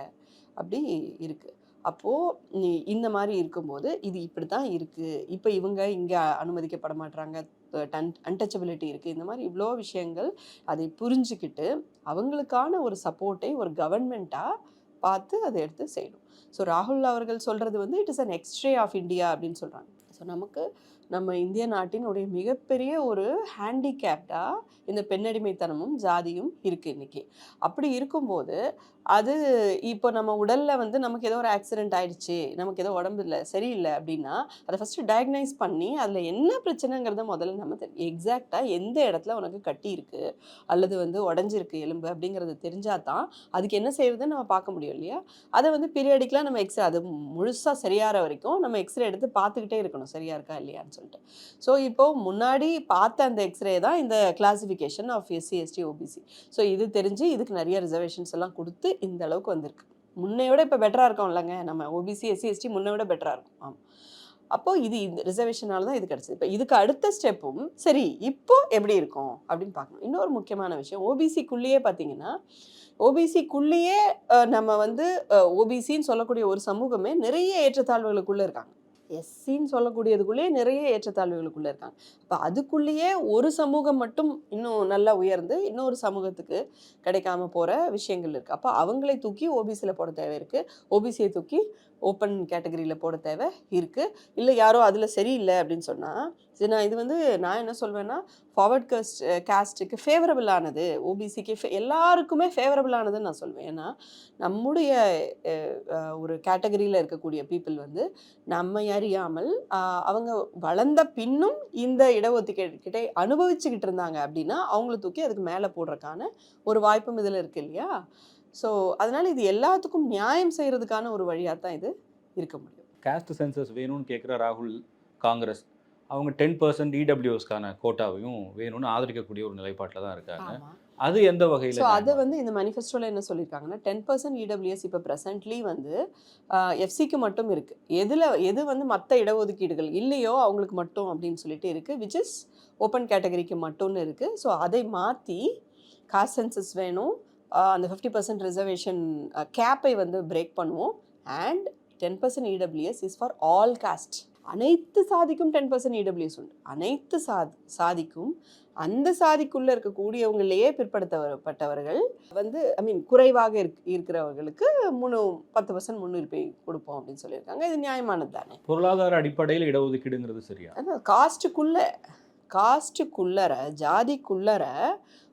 அப்படி இருக்குது. அப்போது இந்த மாதிரி இருக்கும்போது இது இப்படி தான் இருக்குது. இப்போ இவங்க இங்கே அனுமதிக்கப்பட மாட்டாங்க, அன்டச்சபிலிட்டி இருக்குது, இந்த மாதிரி இவ்வளோ விஷயங்கள். அதை புரிஞ்சுக்கிட்டு அவங்களுக்கான ஒரு சப்போர்ட்டை ஒரு கவர்மெண்ட்டாக பார்த்து அதை எடுத்து செய்யணும். ஸோ ராகுல் அவர்கள் சொல்கிறது வந்து it is an x-ray of India அப்படின்னு சொல்கிறாங்க. ஸோ நமக்கு நம்ம இந்திய நாட்டினுடைய மிகப்பெரிய ஒரு ஹேண்டிகேப்டாக இந்த பெண்ணடிமைத்தனமும் ஜாதியும் இருக்குது இன்றைக்கி. அப்படி இருக்கும்போது அது இப்போ நம்ம உடலில் வந்து நமக்கு ஏதோ ஒரு ஆக்சிடெண்ட் ஆயிடுச்சு, நமக்கு ஏதோ உடம்பு இல்லை சரியில்லை அப்படின்னா அதை ஃபஸ்ட்டு டயக்னைஸ் பண்ணி அதில் என்ன பிரச்சனைங்கிறத முதல்ல நம்ம எக்ஸாக்டாக எந்த இடத்துல உனக்கு கட்டி இருக்குது அல்லது வந்து உடஞ்சிருக்கு எலும்பு அப்படிங்கிறது தெரிஞ்சால் தான் அதுக்கு என்ன செய்யறதுன்னு நம்ம பார்க்க முடியும் இல்லையா. அதை வந்து பீரியாடிக்கலாக நம்ம எக்ஸ்ரே அது முழுசாக சரியாகிற வரைக்கும் நம்ம எக்ஸ்ரே எடுத்து பார்த்துக்கிட்டே இருக்கணும் சரியாக இருக்கா இல்லையான்னு சொல்லிட்டு. ஸோ இப்போது முன்னாடி பார்த்த அந்த எக்ஸ்ரே தான் இந்த classification of SC, ST, OBC. So இது தெரிஞ்சு இதுக்கு நிறைய ரிசர்வேஷன்ஸ் எல்லாம் கொடுத்து இந்த அளவுக்கு வந்திருக்கு. முன்னை விட இப்போ பெட்டராக இருக்கோம் இல்லைங்க, நம்ம ஓபிசி, எஸ்சி, எஸ்டி முன்னை விட பெட்டராக இருக்கும். ஆமாம். அப்போது இது இந்த ரிசர்வேஷனால தான் இது கிடச்சிது. இப்போ இதுக்கு அடுத்த ஸ்டெப்பும் சரி இப்போ எப்படி இருக்கும் அப்படின்னு பார்க்கணும். இன்னொரு முக்கியமான விஷயம், ஓபிசிக்குள்ளேயே பார்த்தீங்கன்னா ஓபிசிக்குள்ளேயே நம்ம வந்து ஓபிசின்னு சொல்லக்கூடிய ஒரு சமூகமே நிறைய ஏற்றத்தாழ்வுகளுக்குள்ளே இருக்காங்க. எஸ்சின்னு சொல்லக்கூடியதுக்குள்ளேயே நிறைய ஏற்றத்தாழ்வுகளுக்குள்ளே இருக்காங்க. இப்போ அதுக்குள்ளேயே ஒரு சமூகம் மட்டும் இன்னும் நல்லா உயர்ந்து இன்னொரு சமூகத்துக்கு கிடைக்காம போகிற விஷயங்கள் இருக்குது. அப்போ அவங்களை தூக்கி ஓபிசியில் போட தேவை இருக்குது, ஓபிசியை தூக்கி ஓப்பன் கேட்டகரியில் போட தேவை இருக்குது. இல்லை யாரோ அதில் சரியில்லை அப்படின்னு சொன்னால் இது வந்து நான் என்ன சொல்வேன்னா ஃபார்வர்ட் கேஸ்ட்டுக்கு ஃபேவரபிளானது, ஓபிசிக்கு எல்லாருக்குமே ஃபேவரபிளானதுன்னு நான் சொல்வேன். ஏன்னா நம்முடைய ஒரு கேட்டகரியில் இருக்கக்கூடிய பீப்புள் வந்து நம்ம அறியாமல் அவங்க வளர்ந்த பின்னும் இந்த இடஒதுக்கீட்டை அனுபவிச்சுக்கிட்டு இருந்தாங்க அப்படின்னா அவங்கள தூக்கி அதுக்கு மேலே போடுறதுக்கான ஒரு வாய்ப்பும் இதில் இருக்குது இல்லையா. ஸோ அதனால் இது எல்லாத்துக்கும் நியாயம் செய்கிறதுக்கான ஒரு வழியாக தான் இது இருக்க முடியும். கேஸ்ட் சென்சஸ் வேணும்னு கேட்குற ராகுல், காங்கிரஸ் அவங்க 10% இடபிள்யூஎஸ்க்கான கோட்டாவையும் வேணும்னு ஆதரிக்கக்கூடிய ஒரு நிலைப்பாட்டில் தான் இருக்காங்க. ஆமா. அது எந்த வகையில் ஸோ அதை வந்து இந்த மேனிஃபெஸ்டோவில் என்ன சொல்லியிருக்காங்கன்னா 10% இடபிள்யூஎஸ் இப்போ ப்ரெசென்ட்லி வந்து எஃப்சிக்கு மட்டும் இருக்குது. எது வந்து மற்ற இடஒதுக்கீடுகள் இல்லையோ அவங்களுக்கு மட்டும் அப்படின்னு சொல்லிட்டு இருக்குது, விச் இஸ் ஓப்பன் கேட்டகரிக்கு மட்டும்னு இருக்குது. ஸோ அதை மாற்றி காஸ்ட் சென்சஸ் வேணும், அந்த 50% ரிசர்வேஷன் கேப்பை வந்து பிரேக் பண்ணுவோம். And 10% EWS is for all cost. அனைத்து சாதிக்கும் 10% இடபிள்யூஎஸ் உண்டு. அனைத்து சாதிக்கும் அந்த சாதிக்குள்ளே இருக்கக்கூடியவங்களையே பிற்படுத்தப்பட்டவர்கள் வந்து குறைவாக இருக்கிறவர்களுக்கு 10% முன்னுரிமை கொடுப்போம் அப்படின்னு சொல்லியிருக்காங்க. இது நியாயமானது தானே? பொருளாதார அடிப்படையில் இடஒதுக்கீடுங்கிறது சரியா? அதான் காஸ்ட்டுக்குள்ளர ஜாதிக்குள்ளர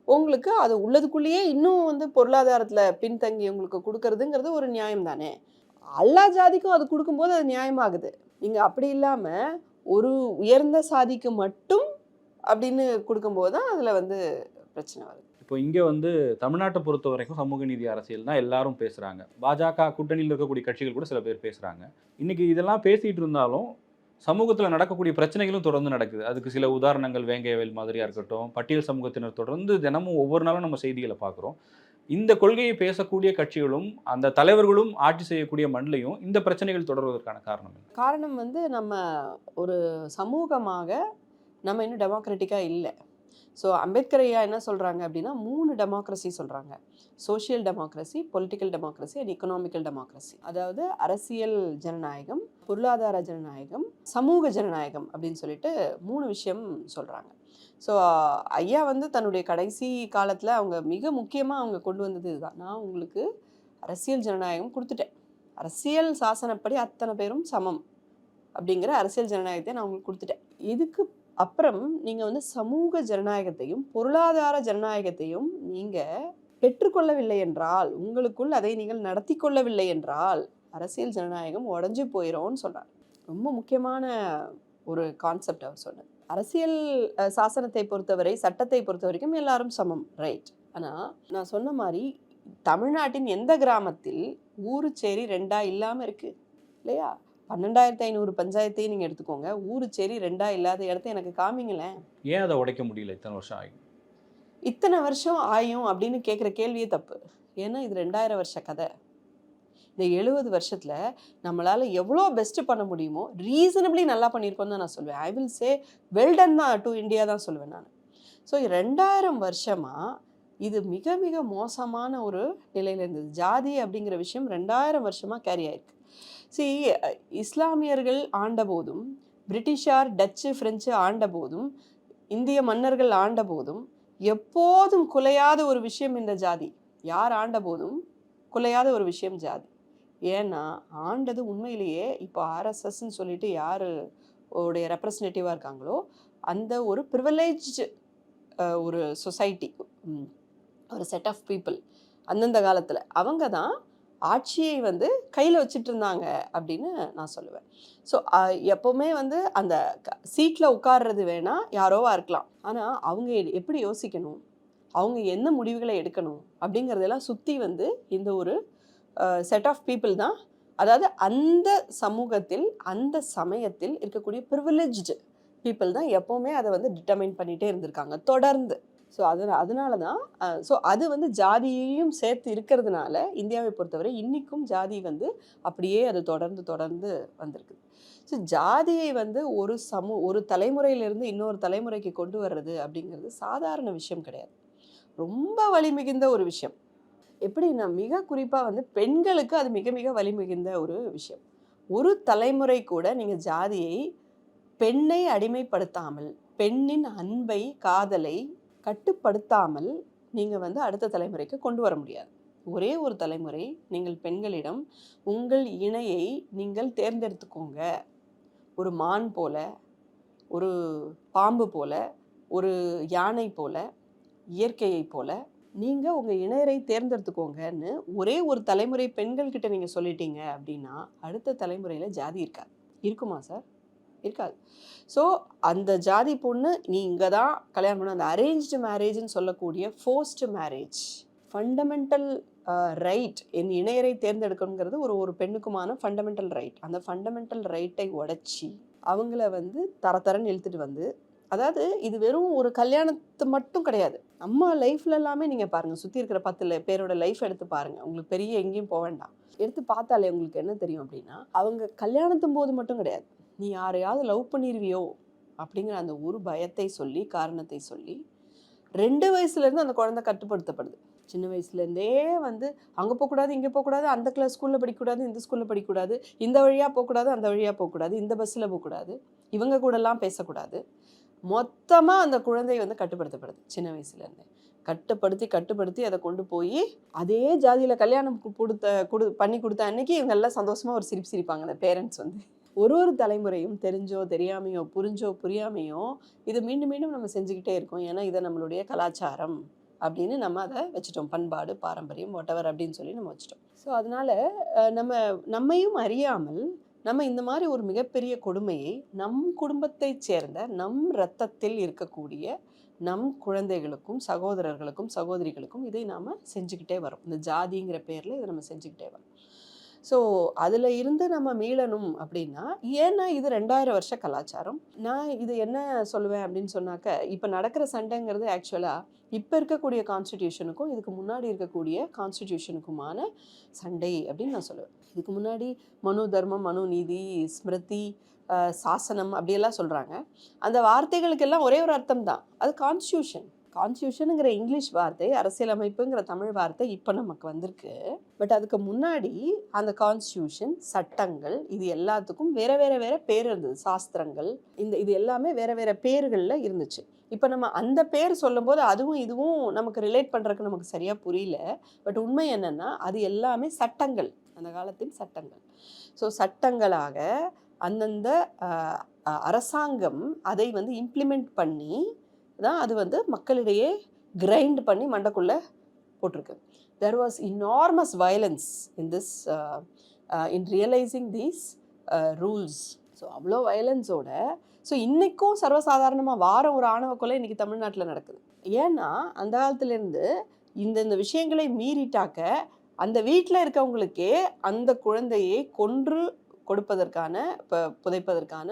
உங்களுக்கு அது உள்ளதுக்குள்ளேயே இன்னும் வந்து பொருளாதாரத்தில் பின்தங்கி உங்களுக்கு கொடுக்கறதுங்கிறது ஒரு நியாயம் தானே? எல்லா ஜாதிக்கும் அது கொடுக்கும்போது அது நியாயமாகுது. நீங்கள் அப்படி இல்லாமல் ஒரு உயர்ந்த சாதிக்கு மட்டும் அப்படின்னு கொடுக்கும்போது தான் அதில் வந்து பிரச்சனை வருது. இப்போ இங்கே வந்து தமிழ்நாட்டை பொறுத்த வரைக்கும் சமூக நீதி அரசியல் தான் எல்லாரும் பேசுகிறாங்க. பாஜக கூட்டணியில் இருக்கக்கூடிய கட்சிகள் கூட சில பேர் பேசுகிறாங்க. இன்றைக்கி இதெல்லாம் பேசிகிட்டு இருந்தாலும் சமூகத்தில் நடக்கக்கூடிய பிரச்சனைகளும் தொடர்ந்து நடக்குது. அதுக்கு சில உதாரணங்கள் வேங்கையவேல் மாதிரியாக இருக்கட்டும், பட்டியல் சமூகத்தினர் தொடர்ந்து தினமும் ஒவ்வொரு நாளும் நம்ம செய்திகளை பார்க்குறோம். இந்த கொள்கையை பேசக்கூடிய கட்சிகளும் அந்த தலைவர்களும் ஆட்சி செய்யக்கூடிய மண்ணிலையும் இந்த பிரச்சனைகள் தொடர்வதற்கான காரணம் வந்து நம்ம ஒரு சமூகமாக நம்ம இன்னும் டெமோக்ராட்டிக்காக இல்லை. ஸோ அம்பேத்கர் ஐயா என்ன சொல்கிறாங்க அப்படின்னா 3 டெமோக்ரஸி சொல்கிறாங்க. Social democracy, political democracy and economical democracy. அதாவது அரசியல் ஜனநாயகம், பொருளாதார ஜனநாயகம், சமூக ஜனநாயகம் அப்படின்னு சொல்லிட்டு 3 விஷயம் சொல்கிறாங்க. ஸோ ஐயா வந்து தன்னுடைய கடைசி காலத்தில் அவங்க மிக முக்கியமாக அவங்க கொண்டு வந்தது இதுதான். நான் உங்களுக்கு அரசியல் ஜனநாயகம் கொடுத்துட்டேன், அரசியல் சாசனப்படி அத்தனை பேரும் சமம் அப்படிங்கிற அரசியல் ஜனநாயகத்தை நான் உங்களுக்கு கொடுத்துட்டேன். இதுக்கு அப்புறம் நீங்கள் வந்து சமூக ஜனநாயகத்தையும் பொருளாதார ஜனநாயகத்தையும் நீங்கள் பெற்றுக்கொள்ளவில்லை என்றால், உங்களுக்குள் அதை நீங்கள் நடத்தி கொள்ளவில்லை என்றால் அரசியல் ஜனநாயகம் உடஞ்சி போயிடும்னு சொல்கிறார். ரொம்ப முக்கியமான ஒரு கான்செப்ட் அவர் சொன்னது. அரசியல் சாசனத்தை பொறுத்தவரை, சட்டத்தை பொறுத்த வரைக்கும் எல்லாரும் சமம், ரைட். ஆனால் நான் சொன்ன மாதிரி தமிழ்நாட்டின் எந்த கிராமத்தில் ஊரு சேரி 2 இல்லாமல் இருக்குது இல்லையா? 12,500 பஞ்சாயத்தையும் நீங்கள் எடுத்துக்கோங்க, ஊரு சேரி 2 இல்லாத இடத்த எனக்கு காமிங்களேன். ஏன் அதை உடைக்க முடியல? இத்தனை வருஷம் ஆயும் அப்படின்னு கேட்குற கேள்வியே தப்பு. ஏன்னா இது 2000 வருஷ கதை. இந்த 70 வருஷத்தில் நம்மளால் எவ்வளோ பெஸ்ட்டு பண்ண முடியுமோ ரீசனபிளி நல்லா பண்ணியிருக்கோன்னு தான் நான் சொல்லுவேன். ஐ வில் சே வெல்டன் தான் டு இந்தியா தான் சொல்லுவேன் நான். ஸோ 2000 வருஷமாக இது மிக மிக மோசமான ஒரு நிலையில் இருந்தது. ஜாதி அப்படிங்கிற விஷயம் 2000 வருஷமாக கேரி ஆயிருக்கு. இஸ்லாமியர்கள் ஆண்ட போதும், பிரிட்டிஷார், டச்சு, ஃப்ரெஞ்சு ஆண்ட போதும், இந்திய மன்னர்கள் ஆண்ட போதும் எப்போதும் குலையாத ஒரு விஷயம் இந்த ஜாதி. யார் ஆண்ட போதும் குலையாத ஒரு விஷயம் ஜாதி. ஏன்னா ஆண்டது உண்மையிலேயே இப்போ ஆர்எஸ்எஸ்ன்னு சொல்லிட்டு யார் உடைய ரெப்ரசன்டேட்டிவாக இருக்காங்களோ அந்த ஒரு ப்ரிவிலேஜ்டு ஒரு சொசைட்டி, ஒரு செட் ஆஃப் பீப்புள் அந்தந்த காலத்தில் அவங்க தான் ஆட்சியை வந்து கையில் வச்சுட்டு இருந்தாங்க அப்படின்னு நான் சொல்லுவேன். ஸோ எப்போவுமே வந்து அந்த சீட்டில் உட்கார்றது வேணால் யாரோவா இருக்கலாம், ஆனால் அவங்க எப்படி யோசிக்கணும், அவங்க என்ன முடிவுகளை எடுக்கணும் அப்படிங்கிறதெல்லாம் சுற்றி வந்து இந்த ஒரு செட் ஆஃப் பீப்புள் தான். அதாவது அந்த சமூகத்தில் அந்த சமயத்தில் இருக்கக்கூடிய ப்ரிவிலேஜ்டு பீப்புள் தான் எப்போவுமே அதை வந்து டிட்டர்மைன் பண்ணிகிட்டே இருந்திருக்காங்க தொடர்ந்து. ஸோ அதனால தான் அது வந்து ஜாதியையும் சேர்த்து இருக்கிறதுனால இந்தியாவை பொறுத்தவரை இன்றைக்கும் ஜாதி வந்து அப்படியே அது தொடர்ந்து வந்திருக்கு. ஸோ ஜாதியை வந்து ஒரு தலைமுறையிலிருந்து இன்னொரு தலைமுறைக்கு கொண்டு வர்றது அப்படிங்கிறது சாதாரண விஷயம் கிடையாது, ரொம்ப வலிமிகுந்த ஒரு விஷயம். எப்படின்னா மிக குறிப்பாக வந்து பெண்களுக்கு அது மிக மிக வலிமிகுந்த ஒரு விஷயம். ஒரு தலைமுறை கூட நீங்கள் ஜாதியை பெண்ணை அடிமைப்படுத்தாமல், பெண்ணின் அன்பை காதலை கட்டுப்படுத்தாமல் நீங்கள் வந்து அடுத்த தலைமுறைக்கு கொண்டு வர முடியாது. ஒரே ஒரு தலைமுறை நீங்கள் பெண்களிடம் உங்கள் இணையை நீங்கள் தேர்ந்தெடுத்துக்கோங்க, ஒரு மான் போல, ஒரு பாம்பு போல, ஒரு யானை போல, இயற்கையை போல நீங்கள் உங்கள் இணையரை தேர்ந்தெடுத்துக்கோங்கன்னு ஒரே ஒரு தலைமுறை பெண்கள்கிட்ட நீங்கள் சொல்லிட்டீங்க அப்படின்னா அடுத்த தலைமுறையில் ஜாதி இருக்காது. இருக்குமா சார்? இருக்காது. ஸோ அந்த ஜாதி பொண்ணு நீ இங்கே தான் கல்யாணம் பண்ண, அந்த அரேஞ்ச்டு மேரேஜ்னு சொல்லக்கூடிய ஃபோர்ஸ்டு மேரேஜ், ஃபண்டமெண்டல் ரைட், என் இணையரை தேர்ந்தெடுக்கணுங்கிறது ஒரு பெண்ணுக்குமான ஃபண்டமெண்டல் ரைட். அந்த ஃபண்டமெண்டல் ரைட்டை உடைச்சி அவங்கள வந்து தரன்னு இழுத்துட்டு வந்து, அதாவது இது வெறும் ஒரு கல்யாணத்து மட்டும் கிடையாது. நம்ம லைஃப்ல எல்லாமே நீங்க பாருங்க. சுத்தி இருக்கிற 10 பேரோட லைஃப் எடுத்து பாருங்க. உங்களுக்கு பெரிய எங்கேயும் போ வேண்டாம். எடுத்து பார்த்தாலே உங்களுக்கு என்ன தெரியும் அப்படின்னா, அவங்க கல்யாணத்தும் போது மட்டும் கிடையாது. நீ யாரையாவது லவ் பண்ணிருவியோ அப்படிங்கிற அந்த ஒரு பயத்தை சொல்லி, காரணத்தை சொல்லி 2 வயசுலேருந்து அந்த குழந்தை கட்டுப்படுத்தப்படுது. சின்ன வயசுலேருந்தே வந்து அங்கே போகக்கூடாது, இங்கே போகக்கூடாது, அந்த ஸ்கூலில் படிக்கக்கூடாது, இந்த ஸ்கூலில் படிக்கக்கூடாது, இந்த வழியாக போகக்கூடாது, அந்த வழியாக போகக்கூடாது, இந்த பஸ்ஸில் போகக்கூடாது, இவங்க கூடலாம் பேசக்கூடாது. மொத்தமாக அந்த குழந்தை வந்து கட்டுப்படுத்தப்படுது சின்ன வயசுலேருந்தே. கட்டுப்படுத்தி அதை கொண்டு போய் அதே ஜாதியில் கல்யாணம் பண்ணி கொடுத்த அன்னைக்கு இவங்க எல்லாம் சந்தோஷமாக ஒரு சிரிப்பாங்க அந்த பேரண்ட்ஸ் வந்து. ஒரு தலைமுறையும் தெரிஞ்சோ தெரியாமையோ புரிஞ்சோ புரியாமையோ இதை மீண்டும் மீண்டும் நம்ம செஞ்சுக்கிட்டே இருக்கோம். ஏன்னா இதை நம்மளுடைய கலாச்சாரம் அப்படின்னு நம்ம அதை வச்சுட்டோம். பண்பாடு பாரம்பரியம் whatever அப்படின்னு சொல்லி நம்ம வச்சுட்டோம். ஸோ அதனால நம்மையும் அறியாமல் நம்ம இந்த மாதிரி ஒரு மிகப்பெரிய கொடுமையை நம் குடும்பத்தை சேர்ந்த நம் இரத்தத்தில் இருக்கக்கூடிய நம் குழந்தைகளுக்கும் சகோதரர்களுக்கும் சகோதரிகளுக்கும் இதை நாம் செஞ்சுக்கிட்டே வரோம். இந்த ஜாதிங்கிற பேரில் இதை நம்ம செஞ்சுக்கிட்டே வரோம். ஸோ அதில் இருந்து நம்ம மீளணும் அப்படின்னா, ஏன்னா இது 2000 வருஷ கலாச்சாரம். நான் இது என்ன சொல்லுவேன் அப்படின்னு சொன்னாக்க, இப்போ நடக்கிற சண்டைங்கிறது ஆக்சுவலாக இப்போ இருக்கக்கூடிய கான்ஸ்டிடியூஷனுக்கும் இதுக்கு முன்னாடி இருக்கக்கூடிய கான்ஸ்டிடியூஷனுக்குமான சண்டை அப்படின்னு நான் சொல்லுவேன். இதுக்கு முன்னாடி மனு தர்மம், மனு நீதி, ஸ்மிருதி, சாசனம் அப்படியெல்லாம் சொல்கிறாங்க. அந்த வார்த்தைகளுக்கெல்லாம் ஒரே ஒரு அர்த்தம் தான், அது கான்ஸ்டியூஷன். கான்ஸ்டியூஷனுங்கிற இங்கிலீஷ் வார்த்தை, அரசியலமைப்புங்கிற தமிழ் வார்த்தை இப்போ நமக்கு வந்திருக்கு. பட் அதுக்கு முன்னாடி அந்த கான்ஸ்டியூஷன், சட்டங்கள், இது எல்லாத்துக்கும் வேற பேர் இருந்தது. சாஸ்திரங்கள், இது எல்லாமே வேற பேர்களில் இருந்துச்சு. இப்போ நம்ம அந்த பேர் சொல்லும்போது அதுவும் இதுவும் நமக்கு ரிலேட் பண்ணுறதுக்கு நமக்கு சரியாக புரியல. பட் உண்மை என்னென்னா அது எல்லாமே சட்டங்கள், அந்த காலத்தின் சட்டங்கள். ஸோ சட்டங்களாக அந்தந்த அரசாங்கம் அதை வந்து இம்ப்ளிமெண்ட் பண்ணி தான் அது வந்து மக்களிடையே கிரைண்ட் பண்ணி மண்டைக்குள்ளே போட்டிருக்கு. There was enormous violence in this in realizing these rules. So அவ்வளோ வயலன்ஸோட ஸோ இன்றைக்கும் சர்வசாதாரணமாக வாரம் ஒரு ஆணவ கொலை இன்றைக்கி தமிழ்நாட்டில் நடக்குது. ஏன்னா அந்த காலத்துலேருந்து இந்த விஷயங்களை மீறிட்டாக்க அந்த வீட்டில் இருக்கவங்களுக்கே அந்த குழந்தையை கொன்று கொடுப்பதற்கான புதைப்பதற்கான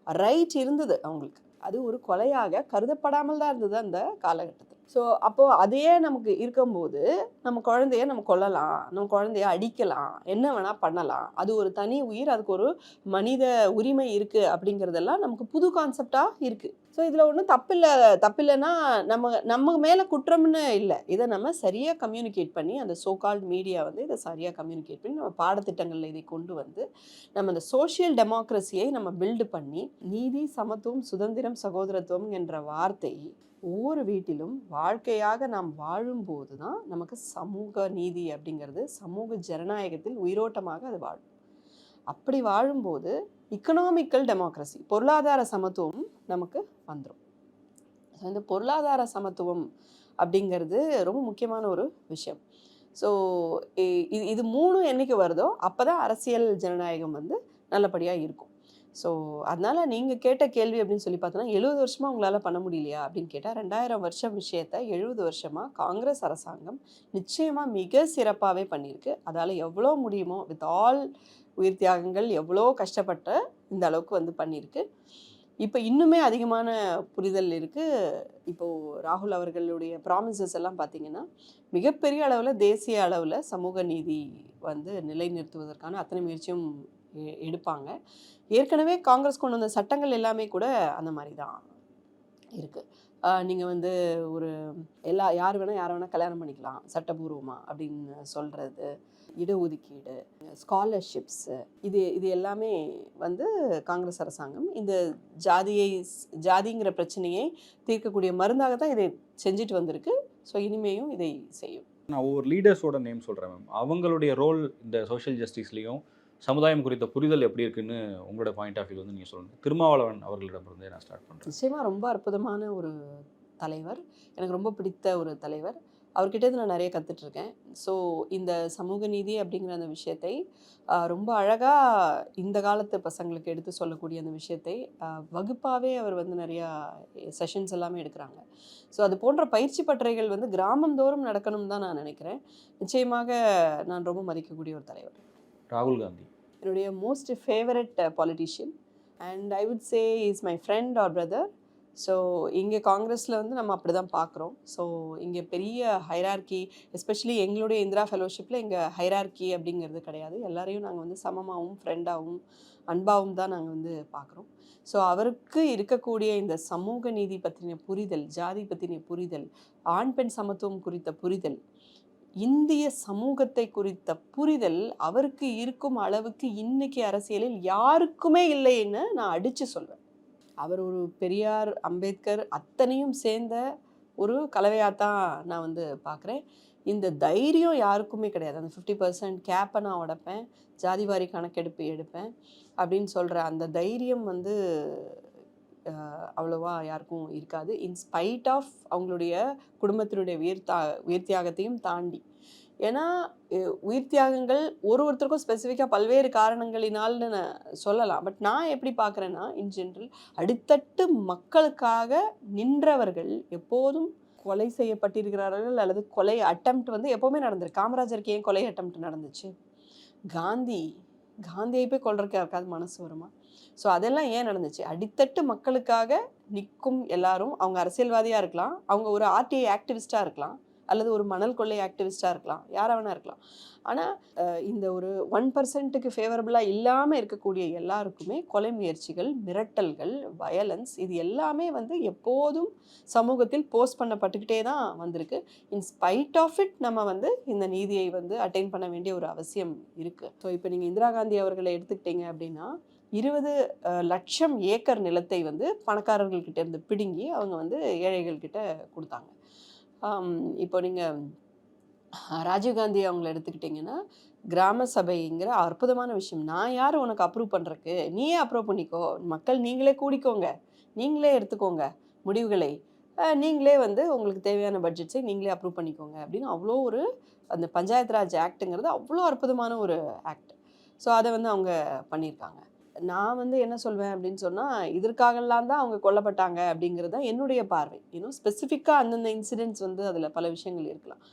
ரைட் இருந்தது அவங்களுக்கு. அது ஒரு கொலையாக கருதப்படாமல் தான் இருந்தது அந்த காலகட்டத்தில். ஸோ அப்போது அதையே நமக்கு இருக்கும்போது நம்ம குழந்தைய நம்ம கொல்லலாம், நம்ம குழந்தைய அடிக்கலாம், என்ன வேணால் பண்ணலாம், அது ஒரு தனி உயிர், அதுக்கு ஒரு மனித உரிமை இருக்குது அப்படிங்கிறதெல்லாம் நமக்கு புது கான்செப்டாக இருக்குது. ஸோ இதில் ஒன்றும் தப்பில்லைன்னா நம்ம மேலே குற்றம்னு இல்லை. இதை நம்ம சரியாக கம்யூனிகேட் பண்ணி அந்த சோகால்ட் மீடியா வந்து இதை சரியாக கம்யூனிகேட் பண்ணி நம்ம பாடத்திட்டங்களில் இதை கொண்டு வந்து நம்ம அந்த சோஷியல் டெமோக்ரஸியை நம்ம பில்டு பண்ணி நீதி, சமத்துவம், சுதந்திரம், சகோதரத்துவம் என்ற வார்த்தை ஒவ்வொரு வீட்டிலும் வாழ்க்கையாக நாம் வாழும்போது தான் நமக்கு சமூக நீதி அப்படிங்கிறது சமூக ஜனநாயகத்தில் உயிரோட்டமாக அது வாழும். அப்படி வாழும்போது இக்கனாமிக்கல் டெமோக்ரஸி, பொருளாதார சமத்துவம் நமக்கு வந்துடும். இந்த பொருளாதார சமத்துவம் அப்படிங்கிறது ரொம்ப முக்கியமான ஒரு விஷயம். ஸோ இது மூணும் என்னைக்கு வருதோ அப்போ தான் அரசியல் ஜனநாயகம் வந்து நல்லபடியாக இருக்கும். ஸோ அதனால் நீங்கள் கேட்ட கேள்வி அப்படின்னு சொல்லி பார்த்தோன்னா 70 வருஷமாக உங்களால் பண்ண முடியலையா அப்படின்னு கேட்டால் 2000 வருஷம் விஷயத்தை 70 வருஷமாக காங்கிரஸ் அரசாங்கம் நிச்சயமாக மிக சிறப்பாகவே பண்ணியிருக்கு. அதால் எவ்வளோ முடியுமோ வித் ஆல் உயிர் தியாகங்கள் எவ்வளோ கஷ்டப்பட்ட இந்த அளவுக்கு வந்து பண்ணியிருக்கு. இப்போ இன்னுமே அதிகமான புரிதல் இருக்குது. இப்போது ராகுல் அவர்களுடைய ப்ராமிசஸ் எல்லாம் பார்த்திங்கன்னா மிகப்பெரிய அளவில் தேசிய அளவில் சமூக நீதி வந்து நிலைநிறுத்துவதற்கான அத்தனை முயற்சியும் எடுப்பாங்க. ஏற்கனவே காங்கிரஸ் கொண்டு வந்த சட்டங்கள் எல்லாமே கூட அந்த மாதிரி தான் இருக்குது. நீங்கள் வந்து ஒரு யார் வேணால் கல்யாணம் பண்ணிக்கலாம் சட்டபூர்வமாக அப்படின்னு சொல்கிறது, இடஒதுக்கீடு, ஸ்காலர்ஷிப்ஸு, இது எல்லாமே வந்து காங்கிரஸ் அரசாங்கம் இந்த ஜாதிங்கிற பிரச்சனையை தீர்க்கக்கூடிய மருந்தாக தான் இதை செஞ்சுட்டு வந்திருக்கு. ஸோ இனிமேயும் இதை செய்யும். நான் ஒவ்வொரு லீடர்ஸோட நேம் சொல்கிறேன் மேம். அவங்களுடைய ரோல் இந்த சோஷியல் ஜஸ்டிஸ்லேயும் சமுதாயம் குறித்த புரிதல் எப்படி இருக்குன்னு உங்களோட பாயிண்ட் ஆஃப் வியூ வந்து நீங்கள் சொல்லுங்கள். திருமாவளவன் அவர்களிடமிருந்தே நான் ஸ்டார்ட் பண்ணுறேன். நிச்சயமாக ரொம்ப அற்புதமான ஒரு தலைவர், எனக்கு ரொம்ப பிடித்த ஒரு தலைவர். அவர்கிட்ட நான் நிறைய கற்றுட்ருக்கேன். ஸோ இந்த சமூக நீதி அப்படிங்கிற அந்த விஷயத்தை ரொம்ப அழகாக இந்த காலத்து பசங்களுக்கு எடுத்து சொல்லக்கூடிய அந்த விஷயத்தை வகுப்பாகவே அவர் வந்து நிறையா செஷன்ஸ் எல்லாமே எடுக்கிறாங்க. ஸோ அது போன்ற பயிற்சி பட்டறைகள் வந்து கிராமந்தோறும் நடக்கணும்னு தான் நான் நினைக்கிறேன். நிச்சயமாக நான் ரொம்ப மதிக்கக்கூடிய ஒரு தலைவர். ராகுல் காந்தி என்னுடைய most favourite politician. And I would say is my friend or brother. So இங்கே காங்கிரஸில் வந்து நம்ம அப்படி தான் பார்க்குறோம். ஸோ இங்கே பெரிய ஹைரார்கி, எஸ்பெஷலி எங்களுடைய இந்திரா ஃபெலோஷிப்பில் இங்கே ஹைரார்கி அப்படிங்கிறது கிடையாது. எல்லாரையும் நாங்கள் வந்து சமமாகவும் ஃப்ரெண்டாகவும் அன்பாகவும் தான் நாங்கள் வந்து பார்க்குறோம். ஸோ அவருக்கு இருக்கக்கூடிய இந்த சமூக நீதி பற்றின புரிதல், ஜாதி பற்றின புரிதல், ஆண் பெண் சமத்துவம் குறித்த புரிதல், இந்திய சமூகத்தை குறித்த புரிதல் அவருக்கு இருக்கும் அளவுக்கு இன்னைக்கு அரசியலில் யாருக்குமே இல்லைன்னு நான் அடித்து சொல்வேன். அவர் ஒரு பெரியார், அம்பேத்கர் அத்தனையும் சேர்ந்த ஒரு கலவையாக தான் நான் வந்து பார்க்குறேன். இந்த தைரியம் யாருக்குமே கிடையாது. அந்த 50% கேப்பை நான் உடைப்பேன், ஜாதிவாரி கணக்கெடுப்பு எடுப்பேன் அப்படின்னு சொல்கிற அந்த தைரியம் வந்து அவ்வளோவா யாருக்கும் இருக்காது. இன்ஸ்பைட் ஆஃப் அவங்களுடைய குடும்பத்தினுடைய உயிர் தியாகத்தையும் தாண்டி. ஏன்னா உயிர் தியாகங்கள் ஒருத்தருக்கும் ஸ்பெசிஃபிக்காக பல்வேறு காரணங்களினால்னு நான் சொல்லலாம். பட் நான் எப்படி பார்க்குறேன்னா, இன் ஜென்ரல் அடித்தட்டு மக்களுக்காக நின்றவர்கள் எப்போதும் கொலை செய்யப்பட்டிருக்கிறார்கள் அல்லது கொலை அட்டெம்ப்ட் வந்து எப்போவுமே நடந்திருக்கு. காமராஜருக்கு ஏன் கொலை அட்டெம்ப்ட் நடந்துச்சு? காந்தியை போய் கொல்றதுக்கு யாருக்காவது மனசு வருமா? ஸோ அதெல்லாம் ஏன் நடந்துச்சு? அடித்தட்டு மக்களுக்காக நிற்கும் எல்லாரும், அவங்க அரசியல்வாதியாக இருக்கலாம், அவங்க ஒரு ஆர்டிஐ ஆக்டிவிஸ்டாக இருக்கலாம், அல்லது ஒரு மணல் கொள்ளை ஆக்டிவிஸ்டாக இருக்கலாம், யாராக வேணா இருக்கலாம். ஆனால் இந்த ஒரு 1%க்கு ஃபேவரபுளாக இல்லாமல் இருக்கக்கூடிய எல்லாருக்குமே கொலை முயற்சிகள், மிரட்டல்கள், வயலன்ஸ் இது எல்லாமே வந்து எப்போதும் சமூகத்தில் போஸ்ட் பண்ணப்பட்டுக்கிட்டே தான் வந்திருக்கு. இன்ஸ்பைட் ஆஃப் இட் நம்ம வந்து இந்த நீதியை வந்து அட்டைன் பண்ண வேண்டிய ஒரு அவசியம் இருக்குது. ஸோ இப்போ நீங்கள் இந்திரா காந்தி அவர்களை எடுத்துக்கிட்டீங்க அப்படின்னா 20 லட்சம் ஏக்கர் நிலத்தை வந்து பணக்காரர்கள்கிட்ட இருந்து பிடுங்கி அவங்க வந்து ஏழைகள்கிட்ட கொடுத்தாங்க. இப்போ நீங்கள் ராஜீவ்காந்தி அவங்கள எடுத்துக்கிட்டிங்கன்னா கிராம சபைங்கிற அற்புதமான விஷயம். நான் யார் உனக்கு அப்ரூவ் பண்ணுறக்கு? நீயே அப்ரூவ் பண்ணிக்கோ, மக்கள் நீங்களே கூடிக்கோங்க, நீங்களே எடுத்துக்கோங்க முடிவுகளை, நீங்களே வந்து உங்களுக்கு தேவையான பட்ஜெட்ஸை நீங்களே அப்ரூவ் பண்ணிக்கோங்க அப்படின்னு அவ்வளோ ஒரு அந்த பஞ்சாயத்து ராஜ் ஆக்டுங்கிறது அவ்வளோ அற்புதமான ஒரு ஆக்ட். ஸோ அதை வந்து அவங்க பண்ணியிருக்காங்க. நான் வந்து என்ன சொல்வேன் அப்படின்னு சொன்னால், இதற்காகலாம் தான் அவங்க கொல்லப்பட்டாங்க அப்படிங்கிறது தான் என்னுடைய பார்வை. இன்னும் ஸ்பெசிஃபிக்காக அந்தந்த இன்சிடென்ட்ஸ் வந்து அதில் பல விஷயங்கள் இருக்கலாம்.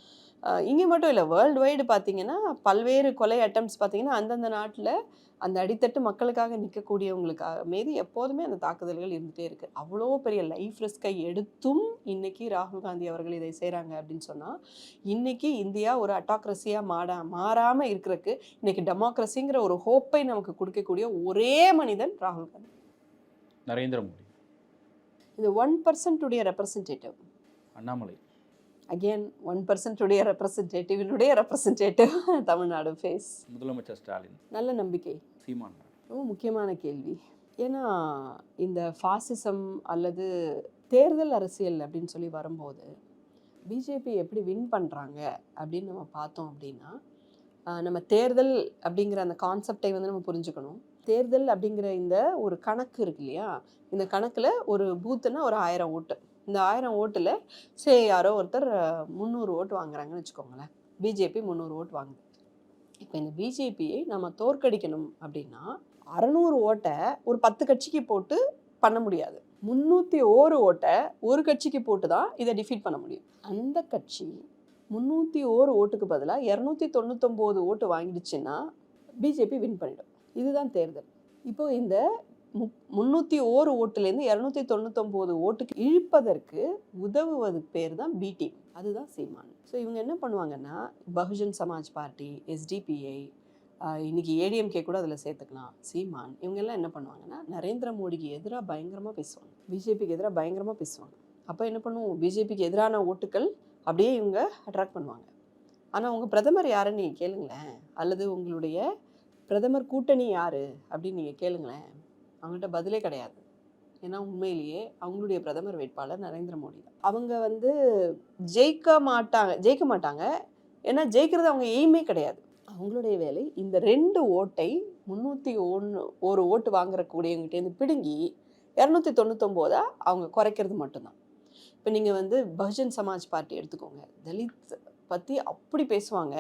இங்கே மட்டும் இல்லை, வேர்ல்டு வைடு பார்த்தீங்கன்னா பல்வேறு கொலை அட்டம்ப்ட்ஸ் பார்த்தீங்கன்னா அந்தந்த நாட்டில் அந்த அடித்தட்டு மக்களுக்காக நிற்கக்கூடியவங்களுக்காக மீது எப்போதுமே அந்த தாக்குதல்கள் இருந்துகிட்டே இருக்குது. அவ்வளோ பெரிய லைஃப் ரிஸ்கை எடுத்தும் இன்னைக்கு ராகுல் காந்தி அவர்கள் இதை செய்கிறாங்க அப்படின்னு சொன்னால், இன்னைக்கு இந்தியா ஒரு அட்டாக்ரஸியாக மாறாமல் இருக்கிறதுக்கு இன்னைக்கு டெமோக்ரஸிங்கிற ஒரு ஹோப்பை நமக்கு கொடுக்கக்கூடிய ஒரே மனிதன் ராகுல் காந்தி, நரேந்திர மோடி. இது 1% உடைய ரெப்ரசன்டேட்டிவ் அண்ணாமலை. அகெயின் 1% உடைய ரெப்ரசன்டேட்டிவ் தமிழ்நாடு ஃபேஸ். முதலமைச்சர் ஸ்டாலின். நல்ல நம்பிக்கை. சீமான். ரொம்ப முக்கியமான கேள்வி. ஏன்னா இந்த ஃபாசிசம் அல்லது தேர்தல் அரசியல் அப்படின்னு சொல்லி வரும்போது பிஜேபி எப்படி வின் பண்ணுறாங்க அப்படின்னு நம்ம பார்த்தோம் அப்படின்னா, நம்ம தேர்தல் அப்படிங்கிற அந்த கான்செப்டை வந்து நம்ம புரிஞ்சுக்கணும். தேர்தல் அப்படிங்கிற இந்த ஒரு கணக்கு இருக்கு இல்லையா, இந்த கணக்கில் ஒரு பூத்துன்னா ஒரு 1000 ஓட்டு. இந்த 1000 ஓட்டில் யாரோ ஒருத்தர் 300 ஓட்டு வாங்குறாங்கன்னு வச்சுக்கோங்களேன். பிஜேபி 300 ஓட்டு வாங்குது. இப்போ இந்த பிஜேபியை நம்ம தோற்கடிக்கணும் அப்படின்னா 600 ஓட்டை ஒரு 10 கட்சிக்கு போட்டு பண்ண முடியாது. 301 ஓட்டை ஒரு கட்சிக்கு போட்டு தான் இதை டிஃபீட் பண்ண முடியும். அந்த கட்சி 301 ஓட்டுக்கு பதிலாக 299 ஓட்டு வாங்கிடுச்சுன்னா பிஜேபி வின் பண்ணிடும். இதுதான் தேர்தல். இப்போ இந்த 301 ஓட்டுலேருந்து 299 ஓட்டுக்கு இழுப்பதற்கு உதவுவதுக்கு பேர் தான் பி டீம். அதுதான் சீமான். ஸோ இவங்க என்ன பண்ணுவாங்கன்னா, பகுஜன் சமாஜ் பார்ட்டி, எஸ்டிபிஐ, இன்னைக்கு ஏடிஎம்கே கூட அதில் சேர்த்துக்கலாம், சீமான், இவங்கெல்லாம் என்ன பண்ணுவாங்கன்னா நரேந்திர மோடிக்கு எதிராக பயங்கரமாக பேசுவாங்க, பிஜேபிக்கு எதிராக பயங்கரமாக பேசுவாங்க. அப்போ என்ன பண்ணுவோம், பிஜேபிக்கு எதிரான ஓட்டுகள் அப்படியே இவங்க அட்ராக்ட் பண்ணுவாங்க. ஆனால் உங்கள் பிரதமர் யாருன்னு நீங்கள் கேளுங்களேன், அல்லது உங்களுடைய பிரதமர் கூட்டணி யார் அப்படின்னு நீங்கள் கேளுங்களேன், அவங்கள்ட்ட பதிலே கிடையாது. ஏன்னா உண்மையிலேயே அவங்களுடைய பிரதமர் வேட்பாளர் நரேந்திர மோடி தான். அவங்க வந்து ஜெயிக்க மாட்டாங்க. ஏன்னா ஜெயிக்கிறது அவங்க எய்மே கிடையாது. அவங்களுடைய வேலை இந்த 2 ஓட்டை 301 ஓட்டு வாங்குறக்கூடியவங்கிட்டேருந்து பிடுங்கி 299 அவங்க குறைக்கிறது மட்டும்தான். இப்போ நீங்கள் வந்து பகுஜன் சமாஜ் பார்ட்டி எடுத்துக்கோங்க, தலித் பற்றி அப்படி பேசுவாங்க,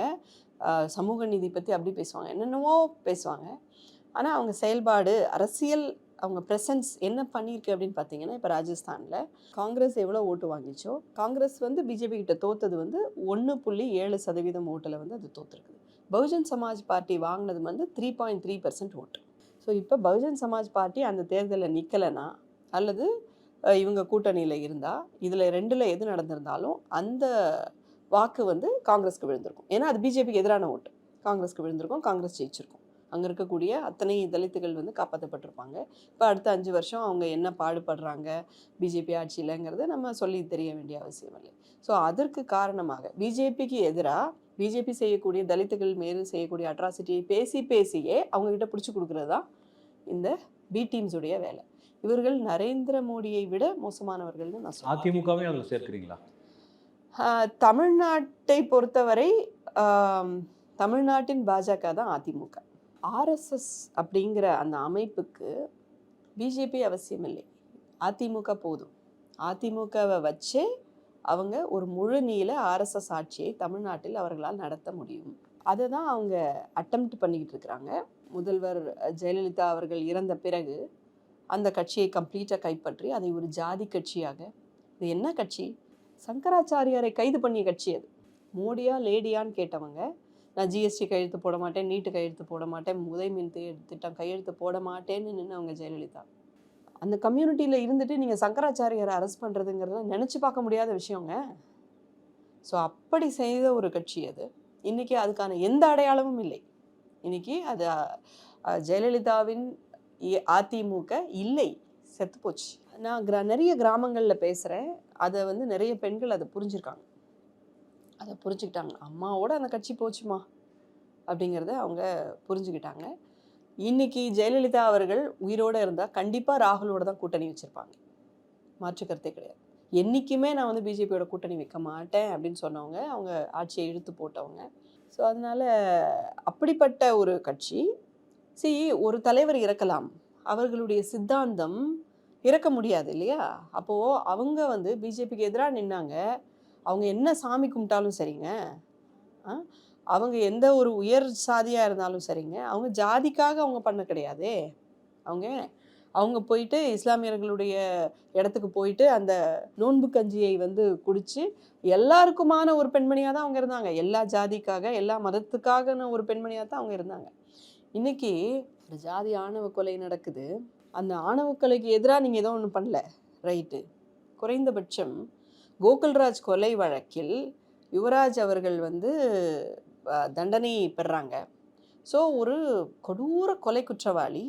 சமூக நீதி பற்றி அப்படி பேசுவாங்க, என்னென்னவோ பேசுவாங்க. ஆனால் அவங்க செயல்பாடு, அரசியல், அவங்க ப்ரெசன்ஸ் என்ன பண்ணியிருக்கு அப்படின்னு பார்த்தீங்கன்னா, இப்போ ராஜஸ்தானில் காங்கிரஸ் எவ்வளோ ஓட்டு வாங்கிச்சோ, காங்கிரஸ் வந்து பிஜேபி கிட்ட தோத்தது வந்து 1.7% ஓட்டில் வந்து அது தோற்றுருக்குது. பகுஜன் சமாஜ் பார்ட்டி வாங்கினது வந்து 3.3% ஓட்டு. ஸோ இப்போ பகுஜன் சமாஜ் பார்ட்டி அந்த தேர்தலில் நிற்கலைன்னா அல்லது இவங்க கூட்டணியில் இருந்தால் இதில் ரெண்டில் எது நடந்திருந்தாலும் அந்த வாக்கு வந்து காங்கிரஸ்க்கு விழுந்திருக்கும். ஏன்னா அது பிஜேபிக்கு எதிரான ஓட்டு. காங்கிரஸ்க்கு விழுந்திருக்கும், காங்கிரஸ் ஜெயிச்சிருக்கும். அங்கே இருக்கக்கூடிய அத்தனை தலித்துகள் வந்து காப்பாற்றப்பட்டிருப்பாங்க. இப்போ அடுத்த 5 வருஷம் அவங்க என்ன பாடுபடுறாங்க பிஜேபி ஆட்சியிலங்கிறத நம்ம சொல்லி தெரிய வேண்டிய அவசியம் இல்லை. ஸோ அதற்கு காரணமாக பிஜேபிக்கு எதிராக பிஜேபி செய்யக்கூடிய தலித்துகள் மேல் செய்யக்கூடிய அட்ராசிட்டியை பேசியே அவங்ககிட்ட பிடிச்சி கொடுக்குறது தான் இந்த பி டீம்ஸுடைய வேலை. இவர்கள் நரேந்திர மோடியை விட மோசமானவர்கள்னு நான் சொல்லுவேன். அதிமுகவே அதில் சேர்க்குறீங்களா? தமிழ்நாட்டை பொறுத்தவரை தமிழ்நாட்டின் பாஜக தான் அதிமுக. ஆர்எஸ்எஸ் அப்படிங்கிற அந்த அமைப்புக்கு பிஜேபி அவசியம் இல்லை, அதிமுக போதும். அதிமுகவை வச்சே அவங்க ஒரு முழு நீள ஆர்எஸ்எஸ் ஆட்சியை தமிழ்நாட்டில் அவர்களால் நடத்த முடியும். அதை தான் அவங்க அட்டெம்ப்ட் பண்ணிக்கிட்டு இருக்கிறாங்க. முதல்வர் ஜெயலலிதா அவர்கள் இறந்த பிறகு அந்த கட்சியை கம்ப்ளீட்டாக கைப்பற்றி அதை ஒரு ஜாதி கட்சியாக, இது என்ன கட்சி? சங்கராச்சாரியாரை கைது பண்ணிய கட்சி அது. மோடியா லேடியான்னு கேட்டவங்க, நான் ஜிஎஸ்டி கையெழுத்து போட மாட்டேன், நீட்டு கையெழுத்து போட மாட்டேன், உதயமின் திட்டம் கையெழுத்து போட மாட்டேன்னு நின்னவங்க ஜெயலலிதா. அந்த கம்யூனிட்டியில் இருந்துட்டு நீங்கள் சங்கராச்சாரியாரை அரெஸ்ட் பண்ணுறதுங்கிறத நினச்சி பார்க்க முடியாத விஷயங்க. ஸோ அப்படி செய்த ஒரு கட்சி அது. இன்றைக்கி அதுக்கான எந்த அடையாளமும் இல்லை. இன்றைக்கி அது ஜெயலலிதாவின் அதிமுக இல்லை, செத்து போச்சு. நான் நிறைய கிராமங்களில் பேசுகிறேன். அதை வந்து நிறைய பெண்கள் அதை புரிஞ்சுருக்காங்க, அதை புரிஞ்சுக்கிட்டாங்க. அம்மாவோட அந்த கட்சி போச்சுமா அப்படிங்கிறத அவங்க புரிஞ்சுக்கிட்டாங்க. இன்றைக்கி ஜெயலலிதா அவர்கள் உயிரோடு இருந்தால் கண்டிப்பாக ராகுலோட தான் கூட்டணி வச்சுருப்பாங்க, மாற்று கருத்தே கிடையாது. என்றைக்குமே நான் வந்து பிஜேபியோட கூட்டணி வைக்க மாட்டேன் அப்படின்னு சொன்னவங்க, அவங்க ஆட்சியை இழுத்து போட்டவங்க. ஸோ அதனால் அப்படிப்பட்ட ஒரு கட்சி, ஒரு தலைவர் இறக்கலாம், அவர்களுடைய சித்தாந்தம் இறக்க முடியாது இல்லையா? அப்போது அவங்க வந்து பிஜேபிக்கு எதிராக நின்னாங்க. அவங்க என்ன சாமி கும்பிட்டாலும் சரிங்க, அவங்க எந்த ஒரு உயர் சாதியாக இருந்தாலும் சரிங்க, அவங்க ஜாதிக்காக அவங்க பண்ண கிடையாதே. அவங்க போயிட்டு இஸ்லாமியர்களுடைய இடத்துக்கு போயிட்டு அந்த நோன்பு கஞ்சியை வந்து குடித்து எல்லாருக்குமான ஒரு பெண்மணியாக தான் அவங்க இருந்தாங்க. எல்லா ஜாதிக்காக, எல்லா மதத்துக்காக ஒரு பெண்மணியாக தான் அவங்க இருந்தாங்க. இன்றைக்கி ஒரு ஜாதி ஆணவ கொலை நடக்குது. அந்த ஆணவ கொலைக்கு எதிராக நீங்கள் ஏதோ ஒன்று பண்ணல, ரைட்டு. குறைந்தபட்சம் கோகுல்ராஜ் கொலை வழக்கில் யுவராஜ் அவர்கள் வந்து தண்டனை பெறுறாங்க. ஸோ ஒரு கொடூர கொலை குற்றவாளி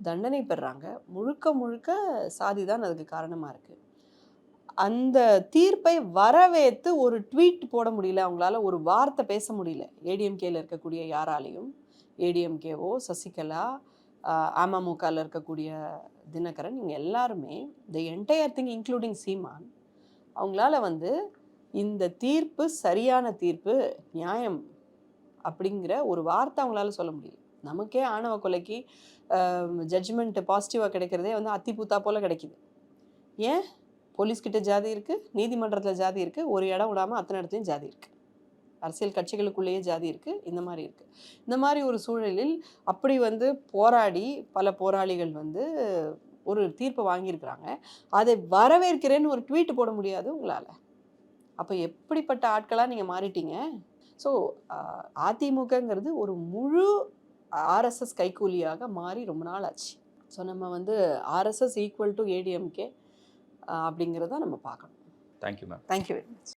தண்டனை பெறுறாங்க. முழுக்க சாதி தான் அதுக்கு காரணமாக இருக்குது. அந்த தீர்ப்பை வரவேற்று ஒரு ட்வீட் போட முடியல, அவங்களால ஒரு வார்த்தை பேச முடியல. ஏடிஎம்கேல இருக்கக்கூடிய யாராலையும், ஏடிஎம்கேவோ, சசிகலா, அமமுகவில் இருக்கக்கூடிய தினகரன், இவங்க எல்லாருமே தி என்டையர் திங் இன்க்ளூடிங் சீமான், அவங்களால வந்து இந்த தீர்ப்பு சரியான தீர்ப்பு, நியாயம் அப்படிங்கிற ஒரு வார்த்தை அவங்களால சொல்ல முடியல. நமக்கே ஆணவ கொலைக்கு ஜட்ஜ்மெண்ட் பாசிட்டிவாக கிடைக்கிறதே வந்து அத்திப்பூத்தா போல் கிடைக்குது. ஏன்? போலீஸ்கிட்ட ஜாதி இருக்குது, நீதிமன்றத்தில் ஜாதி இருக்குது, ஒரு இடம் விடாமல் அத்தனை இடத்துலையும் ஜாதி இருக்குது, அரசியல் கட்சிகளுக்குள்ளேயே ஜாதி இருக்குது, இந்த மாதிரி இருக்குது. இந்த மாதிரி ஒரு சூழலில் அப்படி வந்து போராடி பல போராளிகள் வந்து ஒரு தீர்ப்பை வாங்கியிருக்கிறாங்க. அதை வரவேற்கிறேன்னு ஒரு ட்வீட் போட முடியாது உங்களால். அப்போ எப்படிப்பட்ட ஆட்களாக நீங்கள் மாறிட்டீங்க? ஸோ அதிமுகங்கிறது ஒரு முழு ஆர்எஸ்எஸ் கைக்கூலியாக மாறி ரொம்ப நாள் ஆச்சு. ஸோ நம்ம வந்து ஆர்எஸ்எஸ் ஈக்குவல் டு ஏடிஎம்கே அப்படிங்கிறத நம்ம பார்க்கணும். Thank you ma'am. Thank you very much.